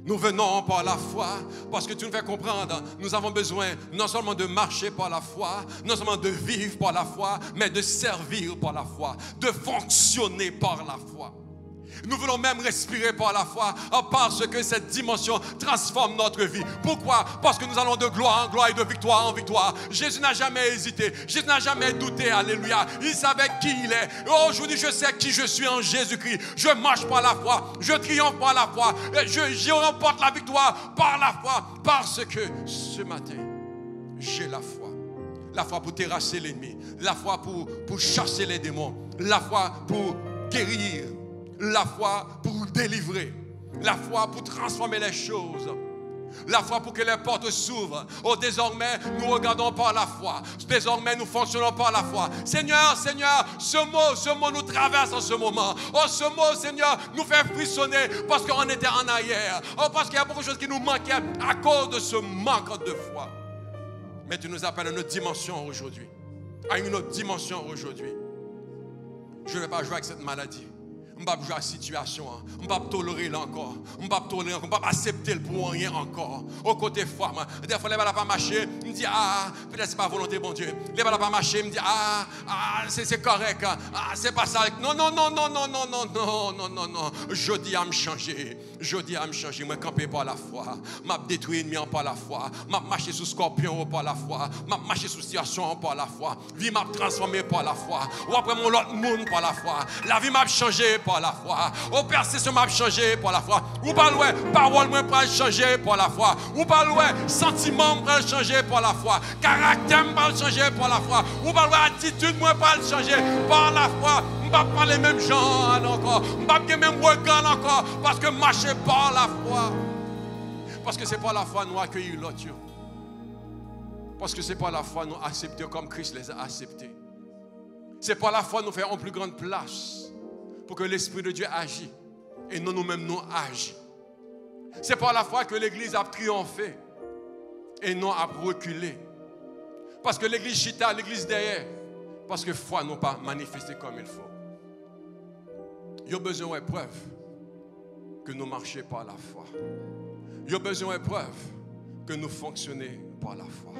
Nous venons par la foi parce que tu nous fais comprendre, nous avons besoin non seulement de marcher par la foi, non seulement de vivre par la foi, mais de servir par la foi, de fonctionner par la foi. Nous voulons même respirer par la foi parce que cette dimension transforme notre vie. Pourquoi? Parce que nous allons de gloire en gloire et de victoire en victoire. Jésus n'a jamais hésité. Jésus n'a jamais douté. Alléluia. Il savait qui il est. Et aujourd'hui, je sais qui je suis en Jésus-Christ. Je marche par la foi. Je triomphe par la foi. Je remporte la victoire par la foi. Parce que ce matin, j'ai la foi. La foi pour terrasser l'ennemi. La foi pour chasser les démons. La foi pour guérir. La foi pour délivrer. La foi pour transformer les choses. La foi pour que les portes s'ouvrent. Oh, désormais, nous regardons par la foi. Désormais, nous fonctionnons par la foi. Seigneur, Seigneur, ce mot nous traverse en ce moment. Oh, ce mot, Seigneur, nous fait frissonner parce qu'on était en arrière. Oh, parce qu'il y a beaucoup de choses qui nous manquaient à cause de ce manque de foi. Mais tu nous appelles à une autre dimension aujourd'hui. À une autre dimension aujourd'hui. Je ne vais pas jouer avec cette maladie. Je ne vais pas jouer avec la situation. Je ne vais pas tolérer encore. Je ne vais pas tolérer encore. Je ne vais pas accepter le pour rien encore. Au côté foi, moi. Des fois, les balles pas marcher. Je me dis, peut-être c'est pas volonté, bon Dieu. Les balles pas marcher. Je me dis, c'est correct. C'est pas ça. Non. Je dis à me changer. Je dis à me changer. Moi, camper par la foi. M'a détruit ennemi par la foi. M'a marché sous scorpion par la foi. M'a marché sous situation par la foi. Vie m'a transformé par la foi. Ou après mon autre monde par la foi. La vie m'a changé par la foi. Au perception m'a changé par la foi. Ou pas loin, parole m'a pas changé par la foi. Ou pas loin, sentiment m'a changé par la foi. Caractère m'a changé par la foi. Ou pas loin, attitude m'a pas changé par la foi. Je ne vais pas les mêmes gens encore. Je ne vais pas les mêmes regards encore. Parce que marcher par la foi. Parce que c'est par la foi nous accueillir l'autre. Parce que c'est par la foi nous accepter comme Christ les a acceptés. C'est par la foi nous faire en plus grande place. Pour que l'Esprit de Dieu agisse et non nous-mêmes nous agissons. C'est par la foi que l'Église a triomphé et non a reculé. Parce que l'Église chita, l'Église derrière. Parce que la foi n'a pas manifesté comme il faut. Il y a besoin de preuve que nous marchions par la foi. Il y a besoin de preuve que nous fonctionnons par la foi.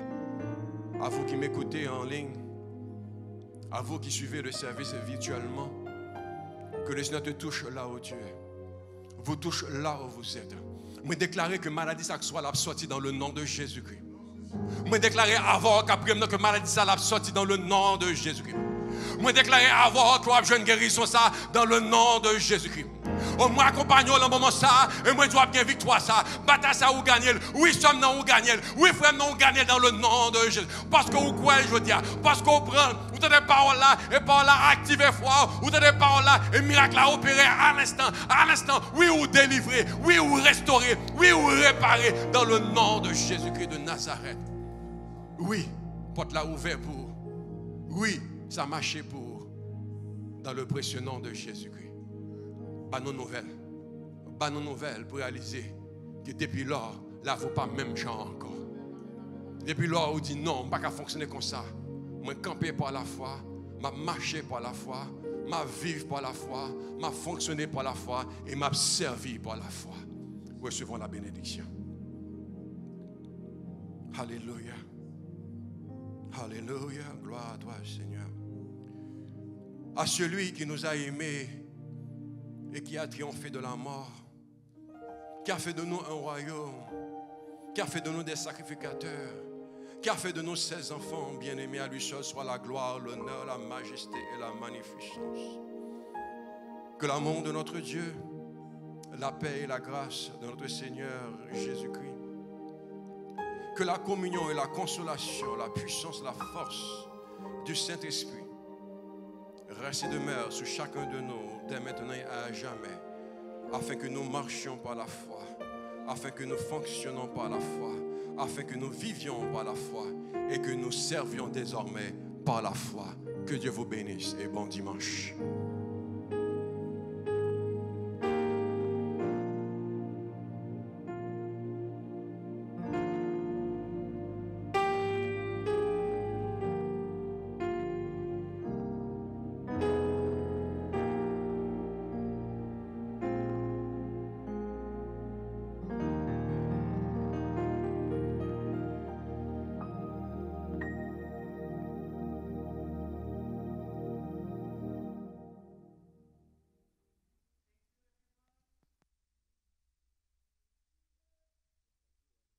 À vous qui m'écoutez en ligne, à vous qui suivez le service virtuellement, que le Seigneur te touche là où tu es. Vous touche là où vous êtes. Je déclare que maladie ça soit sortie dans le nom de Jésus-Christ. Je déclare avant qu'après que maladie ça sortie dans le nom de Jésus-Christ. Je déclare avant que jeune guérison ça dans le nom de Jésus-Christ. Moi accompagne dans le moment ça et moi dois bien victoire ça. Bataille ça ou gagner. Oui, somme non ou gagner. Oui, frère non ou gagner dans le nom de Jésus. Parce que vous croyez, je dis, parce qu'on prend, vous avez des paroles là et paroles là activer foi, vous avez des paroles là et miracle là opérer à l'instant, oui ou délivrer, oui ou restaurer, oui ou réparer dans le nom de Jésus-Christ de Nazareth. Oui, porte là ouvert pour. Oui, ça marchait pour dans le précieux nom de Jésus-Christ. Pas nos nouvelles pour réaliser que depuis lors, là, il ne faut pas même genre encore. Depuis lors, on dit non, on ne peut pas fonctionner comme ça. Je camper par la foi, je marcher par la foi, je vivre par la foi, je fonctionner par la foi et je servir par la foi. Recevons la bénédiction. Alléluia. Alléluia. Gloire à toi, Seigneur. À celui qui nous a aimés et qui a triomphé de la mort, qui a fait de nous un royaume, qui a fait de nous des sacrificateurs, qui a fait de nous ses enfants bien-aimés. À lui seul soit la gloire, l'honneur, la majesté et la magnificence. Que l'amour de notre Dieu, la paix et la grâce de notre Seigneur Jésus-Christ, que la communion et la consolation, la puissance, la force du Saint-Esprit reste et demeure sur chacun de nous dès maintenant et à jamais, afin que nous marchions par la foi, afin que nous fonctionnons par la foi, afin que nous vivions par la foi et que nous servions désormais par la foi. Que Dieu vous bénisse et bon dimanche.